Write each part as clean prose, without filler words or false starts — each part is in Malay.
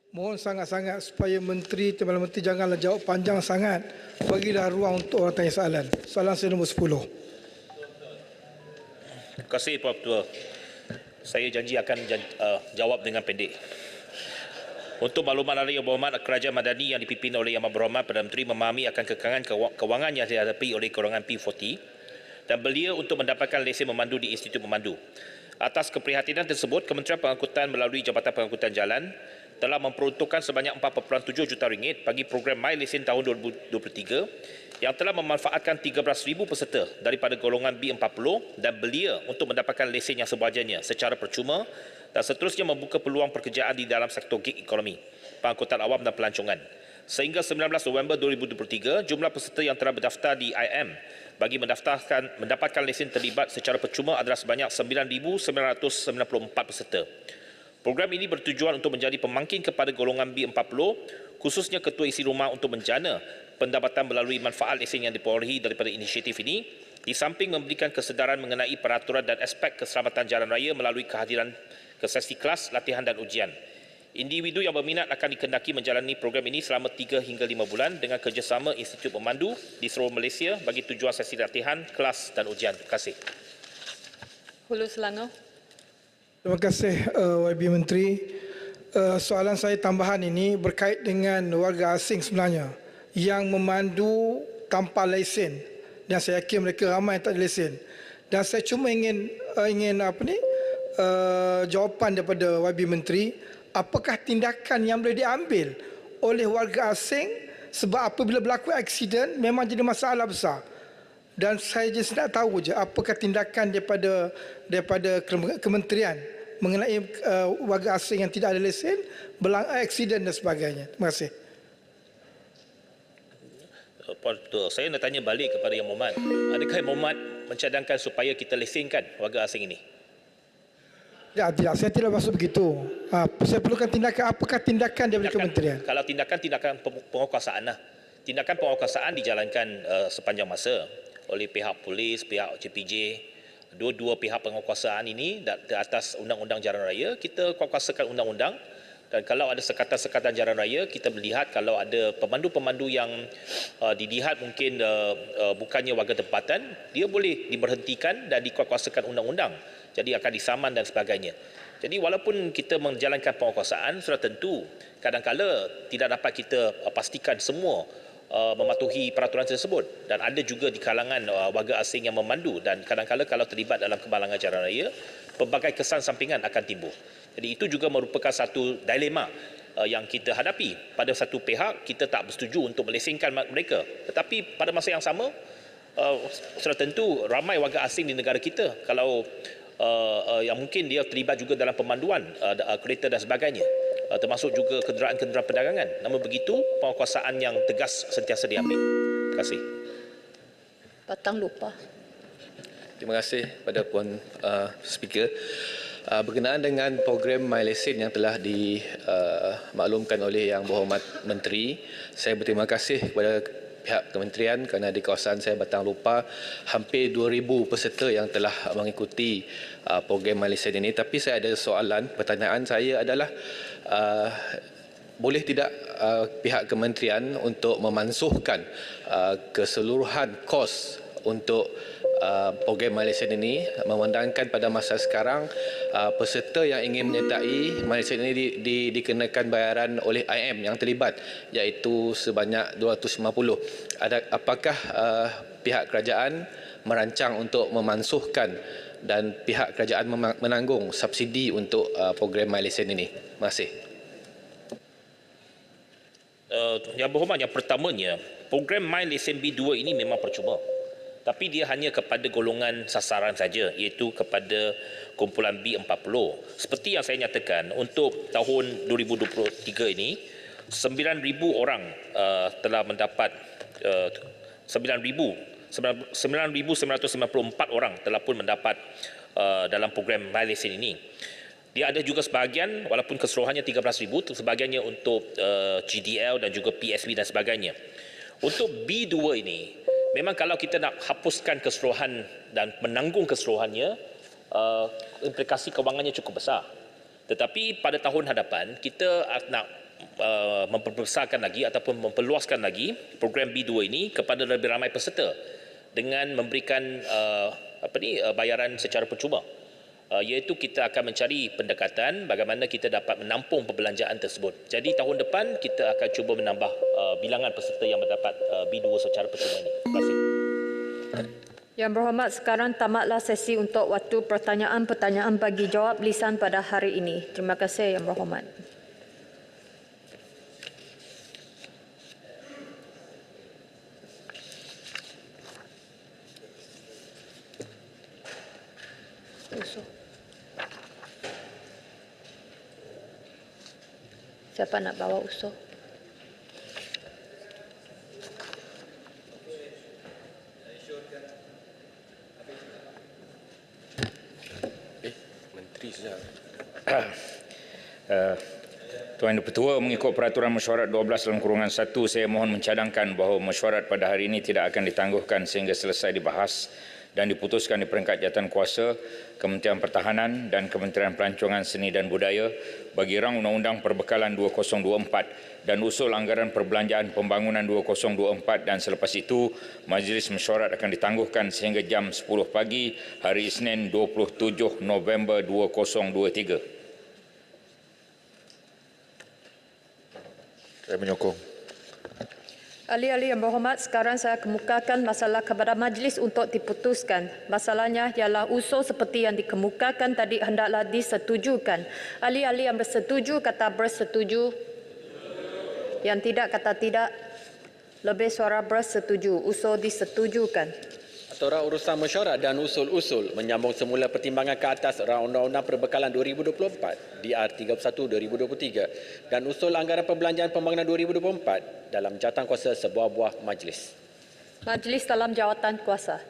Mohon sangat-sangat supaya Timbalan Menteri janganlah jawab panjang sangat. Bagilah ruang untuk orang tanya soalan. Soalan saya nombor 10. Terima kasih Puan Ketua. Saya janji akan jawab dengan pendek. Untuk makluman anda yang berhormat, Kerajaan Madani yang dipimpin oleh Yang Berhormat Perdana Menteri memahami akan kekangan kewangan yang dihadapi oleh golongan P40 dan belia untuk mendapatkan lesen memandu di Institut Memandu. Atas keprihatinan tersebut, Kementerian Pengangkutan melalui Jabatan Pengangkutan Jalan telah memperuntukkan sebanyak 4.7 juta ringgit bagi program My Lesen tahun 2023 yang telah memanfaatkan 13,000 peserta daripada golongan B40 dan belia untuk mendapatkan lesen yang sewajarnya secara percuma dan seterusnya membuka peluang pekerjaan di dalam sektor gig ekonomi, pengangkutan awam dan pelancongan. Sehingga 19 November 2023, jumlah peserta yang telah berdaftar di IM bagi mendapatkan lesen terlibat secara percuma adalah sebanyak 9,994 peserta. Program ini bertujuan untuk menjadi pemangkin kepada golongan B40, khususnya ketua isi rumah untuk menjana pendapatan melalui manfaat lesen yang diperolehi daripada inisiatif ini, di samping memberikan kesedaran mengenai peraturan dan aspek keselamatan jalan raya melalui kehadiran ke sesi kelas, latihan dan ujian. Individu yang berminat akan dikendaki menjalani program ini selama 3 hingga 5 bulan dengan kerjasama Institut Memandu di seluruh Malaysia bagi tujuan sesi latihan, kelas dan ujian. Terima kasih. Hulu Selangor. Terima kasih YB Menteri. Soalan saya tambahan ini berkait dengan warga asing sebenarnya yang memandu tanpa lesen, dan saya yakin mereka ramai yang tak ada lesen. Dan saya cuma ingin jawapan daripada YB Menteri, apakah tindakan yang boleh diambil oleh warga asing sebab apabila berlaku aksiden memang jadi masalah besar. Dan saya just nak tahu je apakah tindakan daripada kementerian mengenai warga asing yang tidak ada lesen, aksiden dan sebagainya. Terima kasih. Puan Ketua, saya nak tanya balik kepada Yang Berhormat. Adakah Yang Berhormat mencadangkan supaya kita lesenkan warga asing ini? Tidak, saya tidak maksud begitu. Saya perlukan tindakan, apakah tindakan daripada kementerian? Kalau tindakan penguasaan lah. Tindakan penguasaan dijalankan sepanjang masa oleh pihak polis, pihak CPJ. Dua-dua pihak penguasaan ini di atas Undang-Undang Jalan Raya, kita kuasakan undang-undang, dan kalau ada sekatan-sekatan jalan raya, kita melihat kalau ada pemandu-pemandu yang dilihat mungkin bukannya warga tempatan, dia boleh diberhentikan dan dikuasakan undang-undang. Jadi akan disaman dan sebagainya. Jadi walaupun kita menjalankan penguasaan, sudah tentu kadang-kala tidak dapat kita pastikan semua mematuhi peraturan tersebut, dan ada juga di kalangan warga asing yang memandu, dan kadang-kala kalau terlibat dalam kemalangan jalan raya, pelbagai kesan sampingan akan timbul. Jadi itu juga merupakan satu dilema yang kita hadapi. Pada satu pihak kita tak bersetuju untuk melesenkan mereka, tetapi pada masa yang sama sudah tentu ramai warga asing di negara kita kalau yang mungkin dia terlibat juga dalam pemanduan kereta dan sebagainya, termasuk juga kenderaan-kenderaan perdagangan. Namun begitu, penguasaan yang tegas sentiasa diambil. Terima kasih. Batang lupa. Terima kasih pada Puan Speaker. Berkenaan dengan program My Lesen yang telah dimaklumkan oleh Yang Berhormat Menteri, saya berterima kasih kepada pihak kementerian kerana di kawasan saya Batang Lupa hampir 2,000 peserta yang telah mengikuti program My Lesen ini. Tapi saya ada soalan, pertanyaan saya adalah boleh tidak pihak kementerian untuk memansuhkan keseluruhan kos untuk program My Lesen ini, memandangkan pada masa sekarang peserta yang ingin menyertai My Lesen ini dikenakan bayaran oleh IM yang terlibat, iaitu sebanyak 250. Apakah pihak kerajaan merancang untuk memansuhkan dan pihak kerajaan menanggung subsidi untuk program My Lesen ini? Terima kasih. Yang Berhormat, yang pertamanya, program My Lesen B2 ini memang percuma. Tapi dia hanya kepada golongan sasaran saja, iaitu kepada kumpulan B40. Seperti yang saya nyatakan, untuk tahun 2023 ini, 9,000 orang telah mendapat 9,994 orang telah pun mendapat dalam program My Lesen ini. Dia ada juga sebahagian, walaupun keseluruhannya 13,000, sebahagiannya untuk GDL dan juga PSB dan sebagainya. Untuk B2 ini, memang kalau kita nak hapuskan keseluruhan dan menanggung keseluruhannya, implikasi kewangannya cukup besar. Tetapi pada tahun hadapan kita nak memperbesarkan lagi ataupun memperluaskan lagi program B2 ini kepada lebih ramai peserta dengan memberikan bayaran secara percuma. Iaitu kita akan mencari pendekatan bagaimana kita dapat menampung perbelanjaan tersebut. Jadi tahun depan kita akan cuba menambah bilangan peserta yang mendapat B2 secara percuma ini. Terima kasih. Yang berhormat, sekarang tamatlah sesi untuk waktu pertanyaan-pertanyaan bagi jawab lisan pada hari ini. Terima kasih Yang Berhormat. Siapa nak bawa usul? Menteri saja. Tuan Yang Pertua, mengikut peraturan mesyuarat 12/1, saya mohon mencadangkan bahawa mesyuarat pada hari ini tidak akan ditangguhkan sehingga selesai dibahas dan diputuskan di peringkat jawatankuasa Kementerian Pertahanan dan Kementerian Pelancongan Seni dan Budaya bagi rang Undang-Undang Perbekalan 2024 dan usul anggaran perbelanjaan pembangunan 2024, dan selepas itu Majlis Mesyuarat akan ditangguhkan sehingga jam 10 pagi hari Isnin 27 November 2023. Saya menyokong. Ahli-ahli yang berhormat, sekarang saya kemukakan masalah kepada majlis untuk diputuskan. Masalahnya ialah usul seperti yang dikemukakan tadi hendaklah disetujukan. Ahli-ahli yang bersetuju kata bersetuju. Yang tidak kata tidak. Lebih suara bersetuju. Usul disetujukan. Atura urusan mesyuarat dan usul-usul menyambung semula pertimbangan ke atas rang Undang-Undang Perbekalan 2024 DR 31/2023 dan usul anggaran perbelanjaan pembangunan 2024 dalam jawatankuasa sebuah buah majlis. Majlis dalam jawatan kuasa.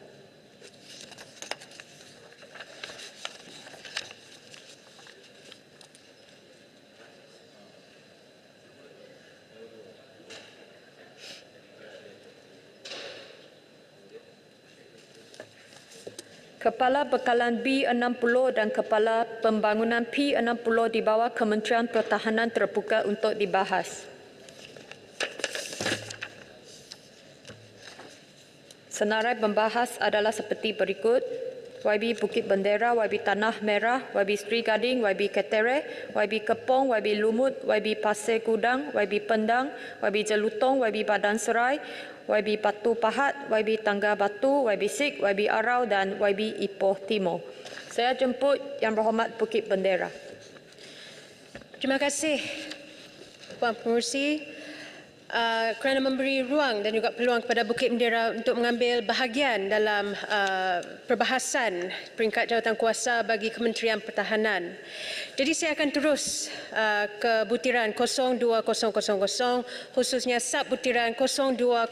Kepala Bekalan B60 dan Kepala Pembangunan P60 di bawah Kementerian Pertahanan terbuka untuk dibahas. Senarai pembahas adalah seperti berikut. YB Bukit Bendera, YB Tanah Merah, YB Sri Gading, YB Ketere, YB Kepong, YB Lumut, YB Pasir Gudang, YB Pendang, YB Jelutong, YB Badan Serai, YB Batu Pahat, YB Tangga Batu, YB Sik, YB Arau dan YB Ipoh Timur. Saya jemput Yang Berhormat Bukit Bendera. Terima kasih Puan Pengerusi kerana memberi ruang dan juga peluang kepada Bukit Bendera untuk mengambil bahagian dalam perbahasan peringkat jawatankuasa bagi Kementerian Pertahanan. Jadi saya akan terus ke butiran 02000 khususnya sub butiran 020100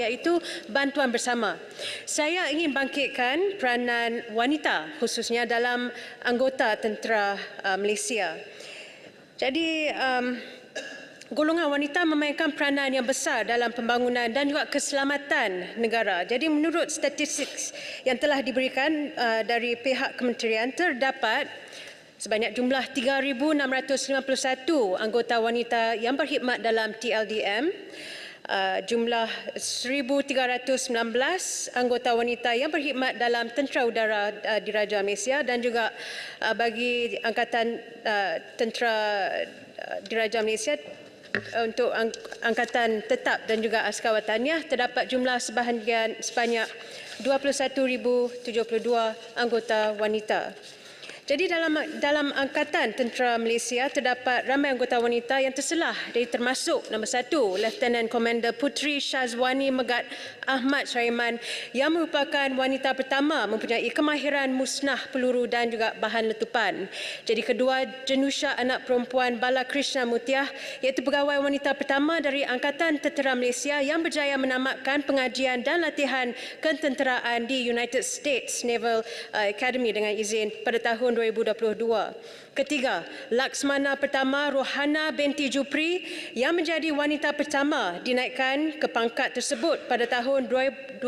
iaitu bantuan bersama. Saya ingin bangkitkan peranan wanita khususnya dalam anggota tentera Malaysia. Jadi golongan wanita memainkan peranan yang besar dalam pembangunan dan juga keselamatan negara. Jadi menurut statistik yang telah diberikan dari pihak kementerian, terdapat sebanyak jumlah 3,651 anggota wanita yang berkhidmat dalam TLDM, jumlah 1,319 anggota wanita yang berkhidmat dalam Tentera Udara Diraja Malaysia dan juga bagi Angkatan Tentera Diraja Malaysia untuk angkatan tetap dan juga askar wataniah terdapat jumlah sebanyak 21,072 anggota wanita. Jadi dalam Angkatan Tentera Malaysia terdapat ramai anggota wanita yang terselah, dari termasuk nombor 1 Lieutenant Commander Puteri Syazwani Megat Ahmad Syariman yang merupakan wanita pertama mempunyai kemahiran musnah peluru dan juga bahan letupan. Jadi kedua Jenusha anak perempuan Bala Krishna Mutiah iaitu pegawai wanita pertama dari Angkatan Tentera Malaysia yang berjaya menamatkan pengajian dan latihan ketenteraan di United States Naval Academy dengan izin pada tahun 2022. Ketiga, Laksmana Pertama Rohana binti Jupri yang menjadi wanita pertama dinaikkan ke pangkat tersebut pada tahun 2020.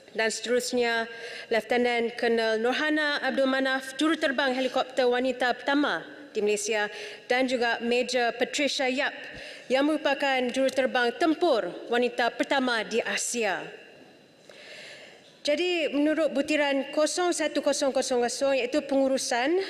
Dan seterusnya, Lieutenant Colonel Nurhana Abdul Manaf, juruterbang helikopter wanita pertama di Malaysia, dan juga Major Patricia Yap yang merupakan juruterbang tempur wanita pertama di Asia. Jadi menurut butiran 01000 iaitu pengurusan,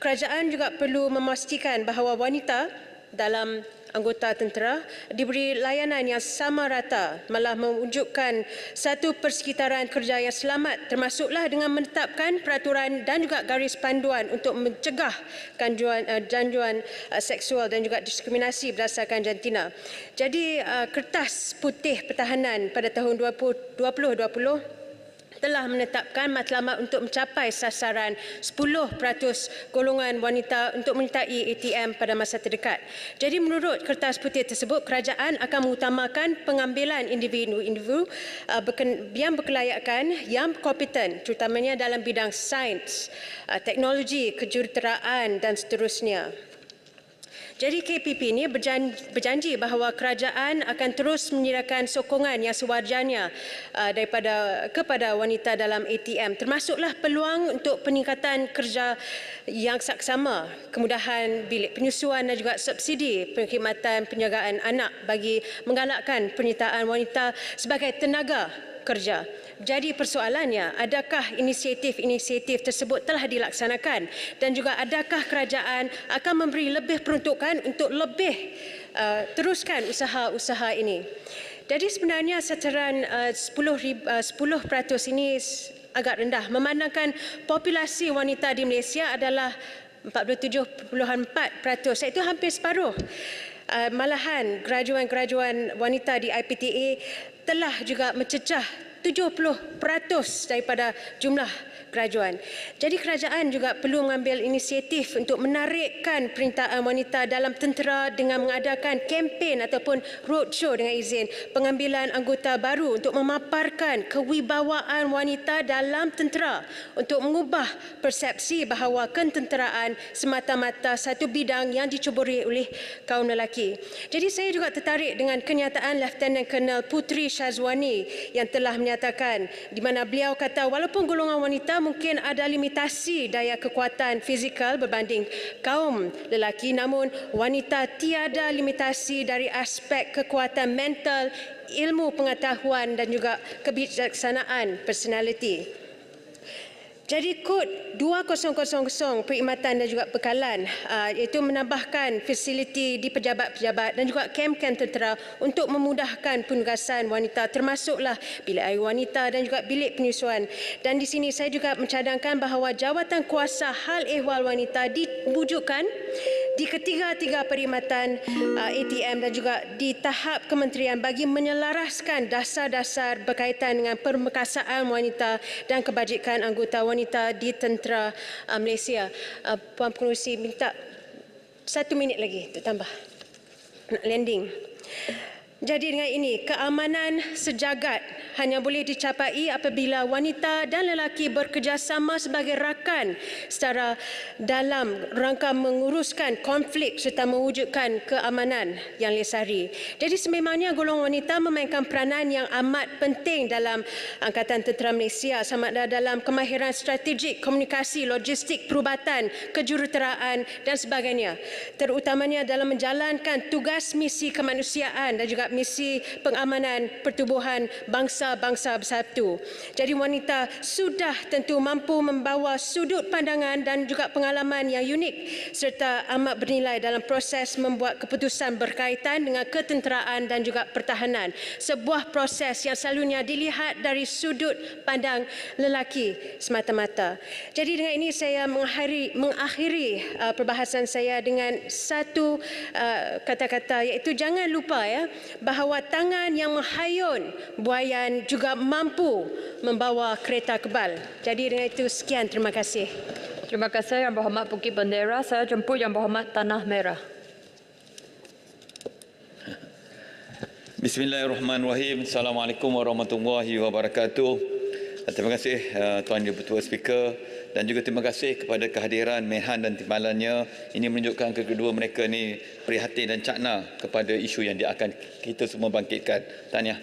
kerajaan juga perlu memastikan bahawa wanita dalam anggota tentera diberi layanan yang sama rata, malah mewujudkan satu persekitaran kerja yang selamat, termasuklah dengan menetapkan peraturan dan juga garis panduan untuk mencegah gangguan seksual dan juga diskriminasi berdasarkan jantina. Jadi Kertas Putih Pertahanan pada tahun 2020 telah menetapkan matlamat untuk mencapai sasaran 10% golongan wanita untuk menyertai ATM pada masa terdekat. Jadi menurut Kertas Putih tersebut, kerajaan akan mengutamakan pengambilan individu-individu yang berkelayakan, yang kompeten, terutamanya dalam bidang sains, teknologi, kejuruteraan dan seterusnya. Jadi KPP ini berjanji bahawa kerajaan akan terus menyediakan sokongan yang sewajarnya kepada wanita dalam ATM, termasuklah peluang untuk peningkatan kerja yang saksama, kemudahan bilik penyusuan dan juga subsidi perkhidmatan penjagaan anak bagi menggalakkan penyertaan wanita sebagai tenaga kerja. Jadi persoalannya, adakah inisiatif-inisiatif tersebut telah dilaksanakan dan juga adakah kerajaan akan memberi lebih peruntukan untuk lebih teruskan usaha-usaha ini. Jadi sebenarnya sasaran 10% ini agak rendah memandangkan populasi wanita di Malaysia adalah 47.4%, iaitu hampir separuh. Malahan graduan-graduan wanita di IPTA telah juga mencecah 70% daripada jumlah graduan. Jadi kerajaan juga perlu mengambil inisiatif untuk menarikkan permintaan wanita dalam tentera dengan mengadakan kempen ataupun roadshow dengan izin, pengambilan anggota baru untuk memaparkan kewibawaan wanita dalam tentera untuk mengubah persepsi bahawa ketenteraan semata-mata satu bidang yang dicuburi oleh kaum lelaki. Jadi saya juga tertarik dengan kenyataan Lieutenant Colonel Putri Syazwani yang telah menyatakan di mana beliau kata walaupun golongan wanita mungkin ada limitasi daya kekuatan fizikal berbanding kaum lelaki, namun wanita tiada limitasi dari aspek kekuatan mental, ilmu pengetahuan dan juga kebijaksanaan personality. Jadi kod 2000 perkhidmatan dan juga bekalan iaitu menambahkan fasiliti di pejabat-pejabat dan juga kem-kem tentera untuk memudahkan penugasan wanita, termasuklah bilik air wanita dan juga bilik penyusuan. Dan di sini saya juga mencadangkan bahawa jawatan kuasa hal ehwal wanita diwujudkan di ketiga-tiga perkhidmatan ATM dan juga di tahap kementerian bagi menyelaraskan dasar-dasar berkaitan dengan permekasaan wanita dan kebajikan anggota wanita di tentera Malaysia. Puan Pengerusi minta 1 minit lagi untuk tambah nak landing. Jadi dengan ini, keamanan sejagat hanya boleh dicapai apabila wanita dan lelaki bekerjasama sebagai rakan secara dalam rangka menguruskan konflik serta mewujudkan keamanan yang lesari. Jadi sememangnya golongan wanita memainkan peranan yang amat penting dalam Angkatan Tentera Malaysia, sama ada dalam kemahiran strategik, komunikasi, logistik, perubatan, kejuruteraan dan sebagainya. Terutamanya dalam menjalankan tugas misi kemanusiaan dan juga misi pengamanan pertubuhan bangsa-bangsa bersatu. Jadi wanita sudah tentu mampu membawa sudut pandangan dan juga pengalaman yang unik serta amat bernilai dalam proses membuat keputusan berkaitan dengan ketenteraan dan juga pertahanan. Sebuah proses yang selalunya dilihat dari sudut pandang lelaki semata-mata. Jadi dengan ini saya mengakhiri perbahasan saya dengan satu kata-kata, iaitu jangan lupa bahawa tangan yang menghayun buayan juga mampu membawa kereta kebal. Jadi dengan itu sekian, terima kasih. Terima kasih Yang Berhormat Bukit Bendera. Saya jemput Yang Berhormat Tanah Merah. Bismillahirrahmanirrahim. Assalamualaikum warahmatullahi wabarakatuh. Terima kasih Tuan Yang Ketua Speaker dan juga terima kasih kepada kehadiran Mehan dan timbalannya. Ini menunjukkan kedua mereka ni prihatin dan cakna kepada isu yang dia akan kita semua bangkitkan. Tahniah.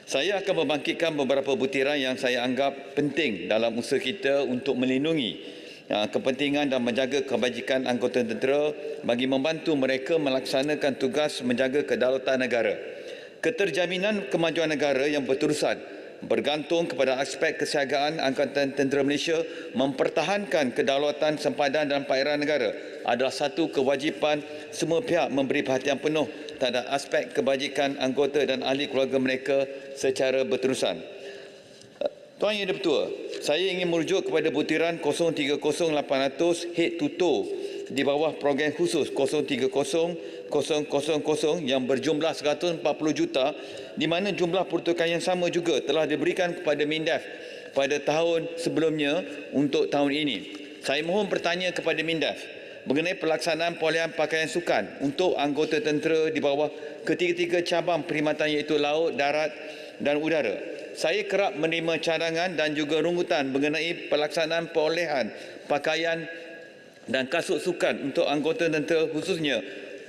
Saya akan membangkitkan beberapa butiran yang saya anggap penting dalam usaha kita untuk melindungi kepentingan dan menjaga kebajikan anggota tentera bagi membantu mereka melaksanakan tugas menjaga kedaulatan negara. Keterjaminan kemajuan negara yang berterusan bergantung kepada aspek kesiagaan Angkatan Tentera Malaysia mempertahankan kedaulatan, sempadan dan perairan negara adalah satu kewajipan semua pihak memberi perhatian penuh terhadap aspek kebajikan anggota dan ahli keluarga mereka secara berterusan. Tuan Yang Di-Pertua, saya ingin merujuk kepada butiran 030800 head to toe di bawah program khusus 030000 yang berjumlah 140 juta di mana jumlah peruntukan yang sama juga telah diberikan kepada MINDEF pada tahun sebelumnya untuk tahun ini. Saya mohon bertanya kepada MINDEF mengenai pelaksanaan perolehan pakaian sukan untuk anggota tentera di bawah ketiga-tiga cabang perkhidmatan iaitu laut, darat dan udara. Saya kerap menerima cadangan dan juga rungutan mengenai pelaksanaan perolehan pakaian dan kasut sukan untuk anggota tentera khususnya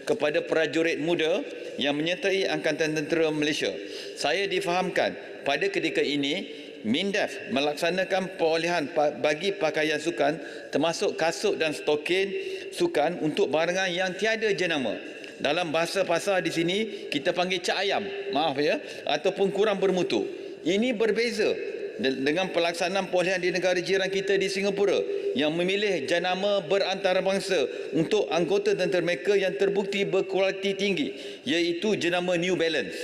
kepada prajurit muda yang menyertai Angkatan Tentera Malaysia. Saya difahamkan pada ketika ini MINDEF melaksanakan perolehan bagi pakaian sukan termasuk kasut dan stokin sukan untuk barangan yang tiada jenama. Dalam bahasa pasar di sini kita panggil cak ayam, maaf ya, ataupun kurang bermutu. Ini berbeza dengan pelaksanaan perolehan di negara jiran kita di Singapura yang memilih jenama berantarabangsa untuk anggota tentera mereka yang terbukti berkualiti tinggi iaitu jenama New Balance.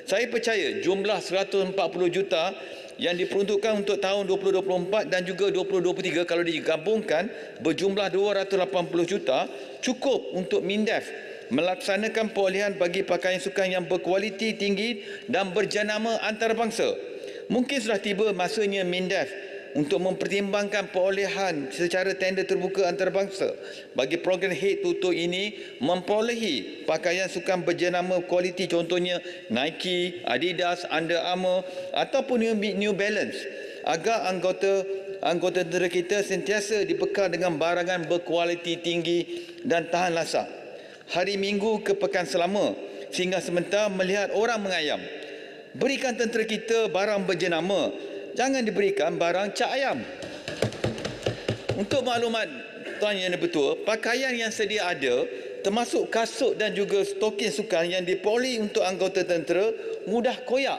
Saya percaya jumlah 140 juta yang diperuntukkan untuk tahun 2024 dan juga 2023 kalau digabungkan berjumlah 280 juta cukup untuk MINDEF melaksanakan perolehan bagi pakaian sukan yang berkualiti tinggi dan berjenama antarabangsa. Mungkin sudah tiba masanya MINDEF untuk mempertimbangkan perolehan secara tender terbuka antarabangsa bagi program head to toe ini memperolehi pakaian sukan berjenama kualiti contohnya Nike, Adidas, Under Armour ataupun New Balance agar anggota tentera kita sentiasa dibekal dengan barangan berkualiti tinggi dan tahan lasak. Hari Minggu ke pekan selama sehingga sementara melihat orang mengayam. Berikan tentera kita barang berjenama, jangan diberikan barang cak ayam. Untuk maklumat Tuan Yang Di-Pertua, pakaian yang sedia ada termasuk kasut dan juga stokin sukan yang diperoleh untuk anggota tentera mudah koyak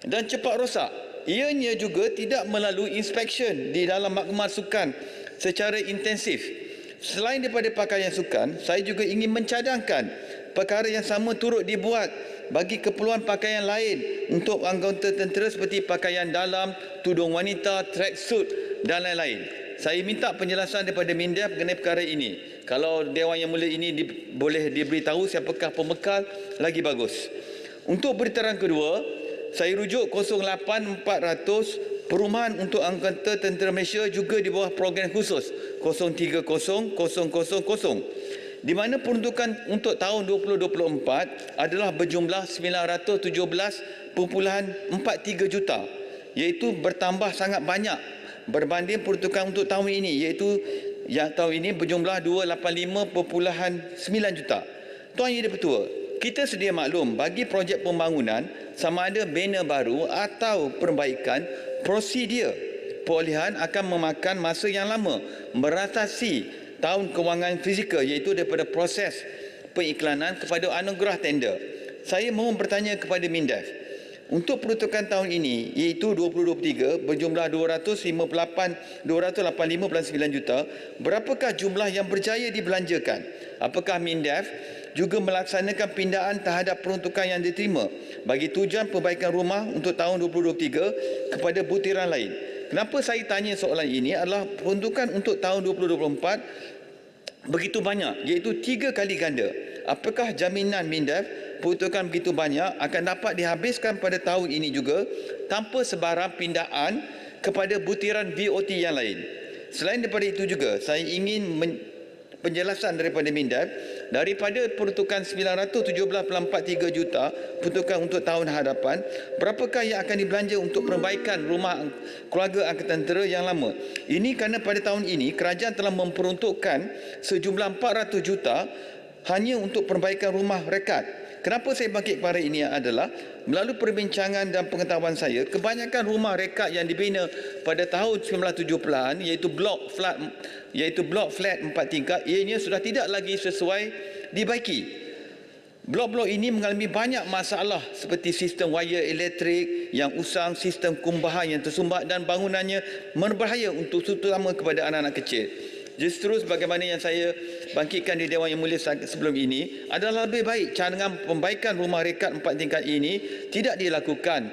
dan cepat rosak. Ianya juga tidak melalui inspection di dalam maklumat sukan secara intensif. Selain daripada pakaian sukan, saya juga ingin mencadangkan perkara yang sama turut dibuat bagi keperluan pakaian lain untuk anggota tentera seperti pakaian dalam, tudung wanita, tracksuit dan lain-lain. Saya minta penjelasan daripada MINDEF mengenai perkara ini. Kalau Dewan Yang Mulia ini boleh diberitahu siapakah pembekal, lagi bagus. Untuk beritaran kedua, saya rujuk 08400 Perumahan untuk Anggota Tentera Malaysia juga di bawah program khusus 030000 di mana peruntukan untuk tahun 2024 adalah berjumlah 917.43 juta iaitu bertambah sangat banyak berbanding peruntukan untuk tahun ini iaitu yang tahun ini berjumlah 285.9 juta. Tuan Yang Di-Pertua, kita sedia maklum bagi projek pembangunan sama ada bina baru atau perbaikan prosedur perolehan akan memakan masa yang lama meratasi tahun kewangan fizikal iaitu daripada proses pengiklanan kepada anugerah tender. Saya mohon bertanya kepada MINDEF untuk peruntukan tahun ini iaitu 2023 berjumlah 285.9 juta, berapakah jumlah yang berjaya dibelanjakan? Apakah MINDEF juga melaksanakan pindaan terhadap peruntukan yang diterima bagi tujuan perbaikan rumah untuk tahun 2023 kepada butiran lain? Kenapa saya tanya soalan ini adalah peruntukan untuk tahun 2024 begitu banyak iaitu 3 kali ganda. Apakah jaminan MINDEF peruntukan begitu banyak akan dapat dihabiskan pada tahun ini juga tanpa sebarang pindaan kepada butiran BOT yang lain? Selain daripada itu juga saya ingin penjelasan daripada MINDEF daripada peruntukan 917.43 juta peruntukan untuk tahun hadapan, berapakah yang akan dibelanja untuk perbaikan rumah keluarga Angkatan Tentera yang lama? Ini kerana pada tahun ini kerajaan telah memperuntukkan sejumlah 400 juta hanya untuk perbaikan rumah rekat Kenapa saya bangkit kepada ini adalah melalui perbincangan dan pengetahuan saya, kebanyakan rumah rekat yang dibina pada tahun 1970-an iaitu blok flat 4 tingkat, ianya sudah tidak lagi sesuai dibaiki. Blok-blok ini mengalami banyak masalah seperti sistem wire elektrik yang usang, sistem kumbahan yang tersumbat dan bangunannya berbahaya untuk terutama kepada anak-anak kecil. Justru sebagaimana yang saya bangkitkan di Dewan Yang Mulia sebelum ini adalah lebih baik cadangan pembaikan rumah rekat 4 tingkat ini tidak dilakukan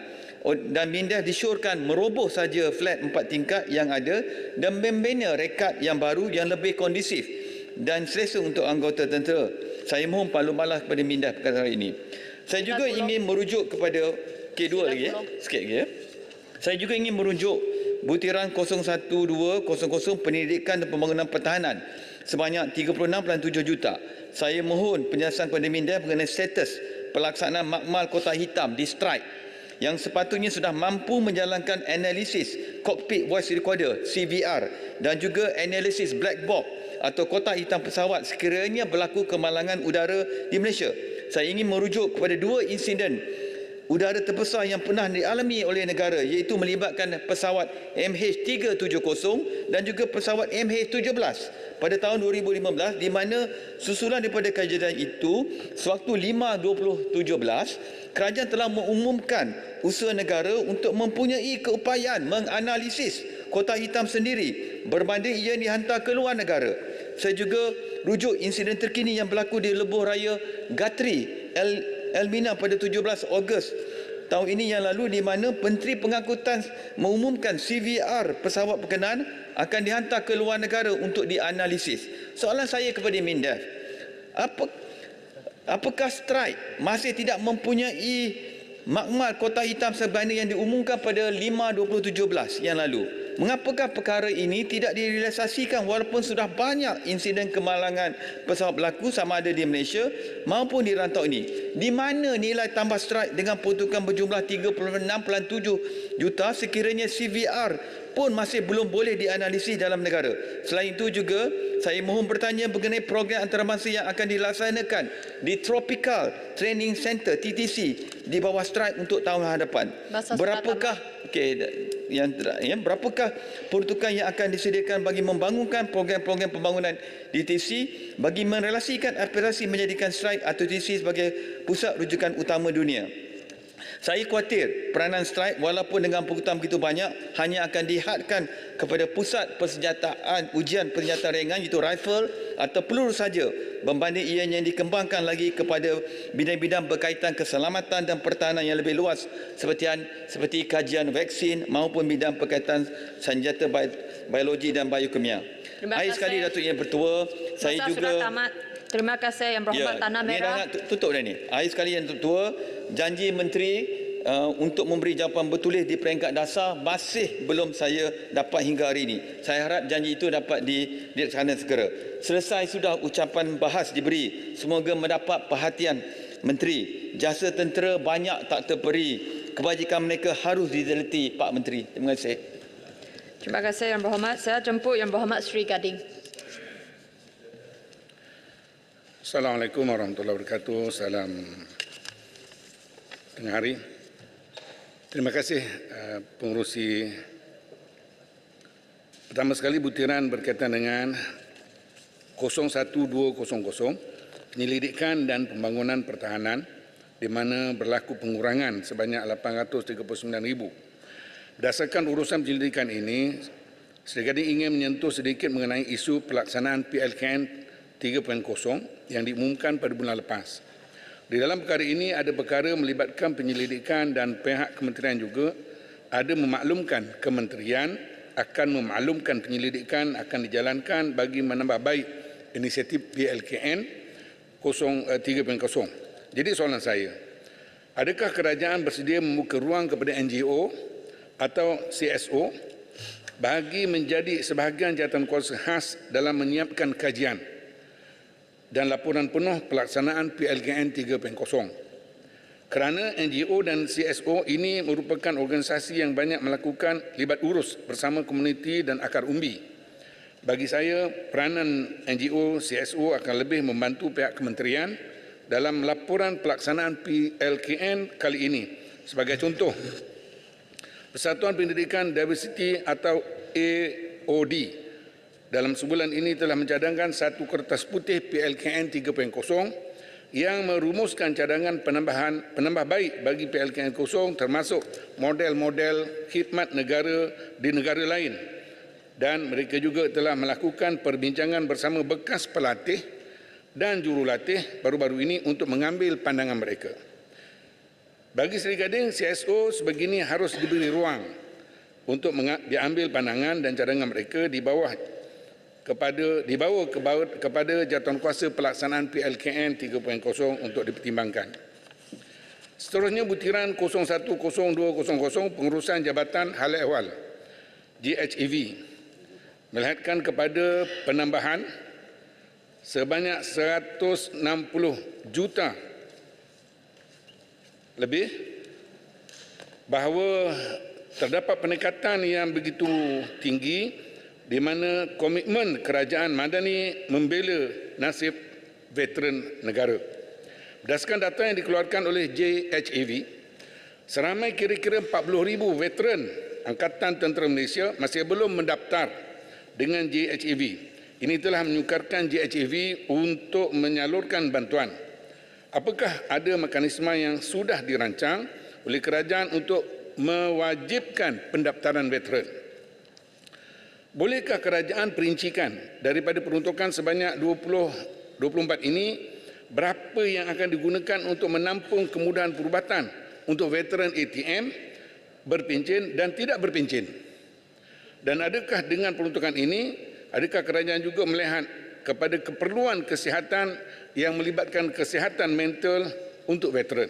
dan Mindef disyorkan meroboh saja flat 4 tingkat yang ada dan membina rekat yang baru yang lebih kondusif dan selesa untuk anggota tentera. Saya mohon palu-malah kepada Mindef perkara ini. Saya juga ingin merujuk kepada K2 lagi sikit lagi ya. Saya juga ingin merujuk butiran 01200 pendidikan dan pembangunan pertahanan sebanyak 36.7 juta. Saya mohon penjelasan kepada Mindef mengenai status pelaksanaan makmal kotak hitam di strike yang sepatutnya sudah mampu menjalankan analisis cockpit voice recorder CVR dan juga analisis black box atau kotak hitam pesawat sekiranya berlaku kemalangan udara di Malaysia. Saya ingin merujuk kepada 2 insiden udara terbesar yang pernah dialami oleh negara iaitu melibatkan pesawat MH370 dan juga pesawat MH17 pada tahun 2015 di mana susulan daripada kajian itu sewaktu 5/2017 kerajaan telah mengumumkan usaha negara untuk mempunyai keupayaan menganalisis kotak hitam sendiri berbanding ia dihantar ke luar negara. Saya juga rujuk insiden terkini yang berlaku di lebuh raya Gatri Elmina pada 17 Ogos tahun ini yang lalu di mana Menteri Pengangkutan mengumumkan CVR pesawat berkenaan akan dihantar ke luar negara untuk dianalisis. Soalan saya kepada Mindef, apakah strike masih tidak mempunyai makmal kotak hitam sebagaimana yang diumumkan pada 5/2017 yang lalu? Mengapakah perkara ini tidak direalisasikan walaupun sudah banyak insiden kemalangan pesawat berlaku sama ada di Malaysia maupun di rantau ini? Di mana nilai tambah strike dengan peruntukan berjumlah 36.7 juta sekiranya CVR pun masih belum boleh dianalisis dalam negara. Selain itu juga saya mohon bertanya mengenai program antarabangsa yang akan dilaksanakan di Tropical Training Center TTC di bawah strike untuk tahun hadapan. Berapakah berapakah peruntukan yang akan disediakan bagi membangunkan program-program pembangunan di TTC bagi merelasikan aspirasi menjadikan strike atau TTC sebagai pusat rujukan utama dunia? Saya khawatir peranan strike walaupun dengan peruntukan begitu banyak hanya akan dihadkan kepada pusat persenjataan ujian persenjataan ringan iaitu rifle atau peluru saja berbanding ianya yang dikembangkan lagi kepada bidang-bidang berkaitan keselamatan dan pertahanan yang lebih luas seperti kajian vaksin maupun bidang berkaitan senjata biologi dan biokimia. Akhir sekali Datuk Yang Bertua, saya juga Terima kasih Yang Berhormat Tanah Merah. Tutup dah ni. Akhir sekali Yang Tertua, janji Menteri untuk memberi jawapan bertulis di peringkat dasar masih belum saya dapat hingga hari ini. Saya harap janji itu dapat dilaksanakan segera. Selesai sudah ucapan bahas diberi. Semoga mendapat perhatian Menteri. Jasa tentera banyak tak terperi. Kebajikan mereka harus diteliti Pak Menteri. Terima kasih. Terima kasih Yang Berhormat. Saya jemput Yang Berhormat Sri Gading. Assalamualaikum warahmatullahi wabarakatuh. Salam tengah hari. Terima kasih pengurusi. Pertama sekali butiran berkaitan dengan 01200 penyelidikan dan pembangunan pertahanan di mana berlaku pengurangan sebanyak 839,000. Berdasarkan urusan penyelidikan ini, Sri Gading ingin menyentuh sedikit mengenai isu pelaksanaan PLKN 3.0 yang diumumkan pada bulan lepas. Di dalam perkara ini ada perkara melibatkan penyelidikan dan pihak kementerian juga ada memaklumkan kementerian akan memaklumkan penyelidikan akan dijalankan bagi menambah baik inisiatif PLKN 3.0. Jadi soalan saya, adakah kerajaan bersedia membuka ruang kepada NGO atau CSO bagi menjadi sebahagian jawatan kuasa khas dalam menyiapkan kajian dan laporan penuh pelaksanaan PLKN 3.0. Kerana NGO dan CSO ini merupakan organisasi yang banyak melakukan libat urus bersama komuniti dan akar umbi. Bagi saya, peranan NGO, CSO akan lebih membantu pihak kementerian dalam laporan pelaksanaan PLKN kali ini. Sebagai contoh, Persatuan Pendidikan Diversity atau AOD dalam sebulan ini telah mencadangkan satu kertas putih PLKN 3.0 yang merumuskan cadangan penambah baik bagi PLKN 0 termasuk model-model khidmat negara di negara lain. Dan mereka juga telah melakukan perbincangan bersama bekas pelatih dan jurulatih baru-baru ini untuk mengambil pandangan mereka. Bagi Seri Gading, CSO sebegini harus diberi ruang untuk diambil pandangan dan cadangan mereka dibawa kepada jawatankuasa pelaksanaan PLKN 3.0 untuk dipertimbangkan. Seterusnya butiran 010200 pengurusan Jabatan Hal Ehwal GHEV melihatkan kepada penambahan sebanyak 160 juta lebih, bahawa terdapat peningkatan yang begitu tinggi di mana komitmen kerajaan Madani membela nasib veteran negara. Berdasarkan data yang dikeluarkan oleh JHEV, seramai kira-kira 40,000 veteran Angkatan Tentera Malaysia masih belum mendaftar dengan JHEV. Ini telah menyukarkan JHEV untuk menyalurkan bantuan. Apakah ada mekanisme yang sudah dirancang oleh kerajaan untuk mewajibkan pendaftaran veteran? Bolehkah kerajaan perincikan daripada peruntukan sebanyak 24 ini berapa yang akan digunakan untuk menampung kemudahan perubatan untuk veteran ATM, berpencen dan tidak berpencen? Dan adakah dengan peruntukan ini, adakah kerajaan juga melihat kepada keperluan kesihatan yang melibatkan kesihatan mental untuk veteran?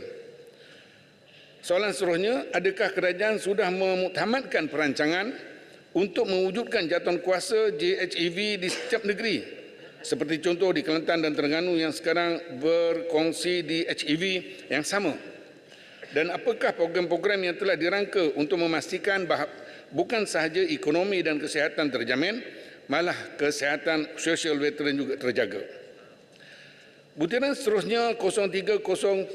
Soalan seterusnya, adakah kerajaan sudah memuktamadkan perancangan untuk mewujudkan jawatankuasa JHEV di setiap negeri, seperti contoh di Kelantan dan Terengganu yang sekarang berkongsi di HEV yang sama? Dan apakah program-program yang telah dirangka untuk memastikan bahawa bukan sahaja ekonomi dan kesihatan terjamin, malah kesihatan sosial veteran juga terjaga? Butiran seterusnya 030400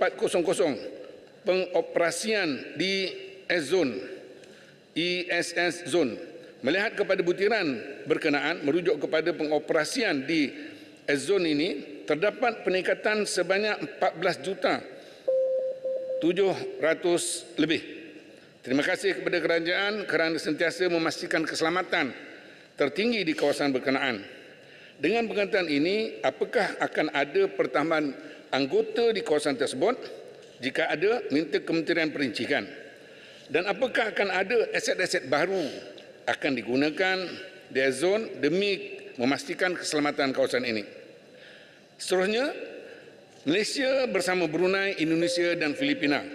pengoperasian di ESS Zone melihat kepada butiran berkenaan merujuk kepada pengoperasian di zone ini terdapat peningkatan sebanyak 14,700,000 lebih. Terima kasih kepada kerajaan kerana sentiasa memastikan keselamatan tertinggi di kawasan berkenaan. Dengan pengertian ini, apakah akan ada pertambahan anggota di kawasan tersebut? Jika ada, minta kementerian perincikan. Dan apakah akan ada aset-aset baru akan digunakan di zon demi memastikan keselamatan kawasan ini? Seterusnya, Malaysia bersama Brunei, Indonesia dan Filipina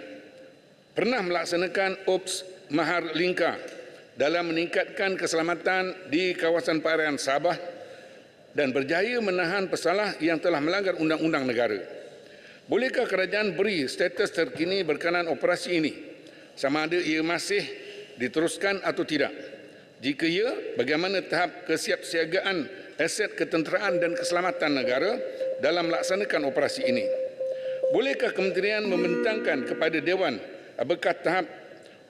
pernah melaksanakan Ops Maharlingga dalam meningkatkan keselamatan di kawasan perairan Sabah dan berjaya menahan pesalah yang telah melanggar undang-undang negara. Bolehkah kerajaan beri status terkini berkenaan operasi ini, sama ada ia masih diteruskan atau tidak? Jika ya, bagaimana tahap kesiapsiagaan aset ketenteraan dan keselamatan negara dalam melaksanakan operasi ini? Bolehkah kementerian membentangkan kepada Dewan apakah tahap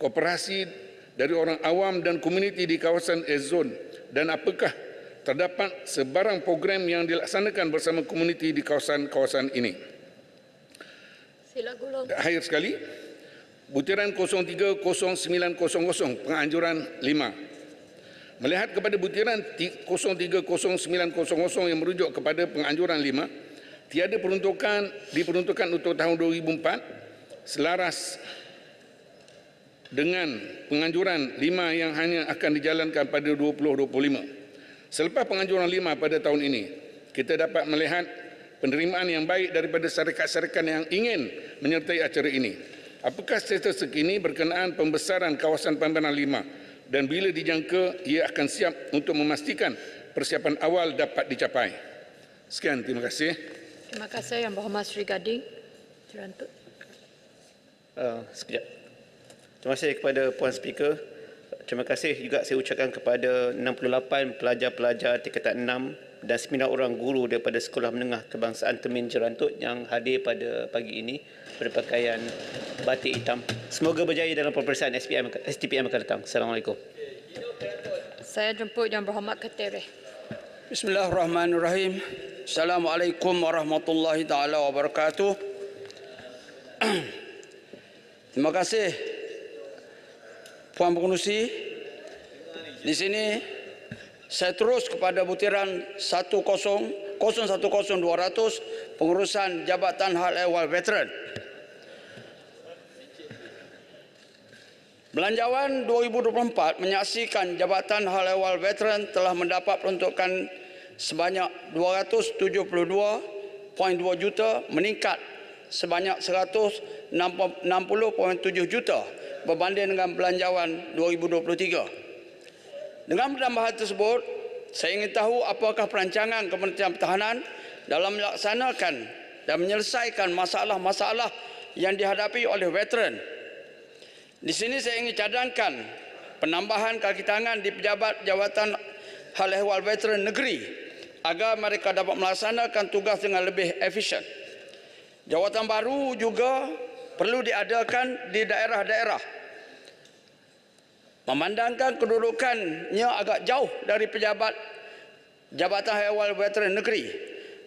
kooperasi dari orang awam dan komuniti di kawasan zon dan apakah terdapat sebarang program yang dilaksanakan bersama komuniti di kawasan-kawasan ini? Sila Gulong. Akhir sekali, butiran 030900 penganjuran 5. Melihat kepada butiran 030900 yang merujuk kepada penganjuran 5, tiada diperuntukkan untuk tahun 2004 selaras dengan penganjuran 5 yang hanya akan dijalankan pada 2025. Selepas penganjuran 5 pada tahun ini, kita dapat melihat penerimaan yang baik daripada syarikat-syarikat yang ingin menyertai acara ini. Apakah status terkini berkenaan pembesaran kawasan pembangunan 5 dan bila dijangka ia akan siap untuk memastikan persiapan awal dapat dicapai? Sekian, terima kasih. Terima kasih Yang Berhormat Seri Gading. Dirantut. Sekejap. Terima kasih kepada Puan Speaker. Terima kasih juga saya ucapkan kepada 68 pelajar-pelajar tingkatan 6 dan seminar orang guru daripada Sekolah Menengah Kebangsaan Termin Jerantut yang hadir pada pagi ini berpakaian batik hitam. Semoga berjaya dalam peperiksaan STPM akan datang. Assalamualaikum. Saya jemput Yang Berhormat Ketere. Bismillahirrahmanirrahim. Assalamualaikum warahmatullahi taala wabarakatuh. Terima kasih Puan Pengerusi. Di sini saya terus kepada butiran 1000200 pengurusan Jabatan Hal Ehwal Veteran. Belanjawan 2024 menyaksikan Jabatan Hal Ehwal Veteran telah mendapat peruntukan sebanyak 272.2 juta, meningkat sebanyak 160.7 juta berbanding dengan belanjawan 2023. Dengan penambahan tersebut, saya ingin tahu apakah perancangan Kementerian Pertahanan dalam melaksanakan dan menyelesaikan masalah-masalah yang dihadapi oleh veteran. Di sini saya ingin cadangkan penambahan kaki tangan di pejabat Jabatan Hal Ehwal Veteran Negeri agar mereka dapat melaksanakan tugas dengan lebih efisien. Jawatan baru juga perlu diadakan di daerah-daerah. Memandangkan kedudukannya agak jauh dari pejabat Jabatan Hal Ehwal Veteran Negeri.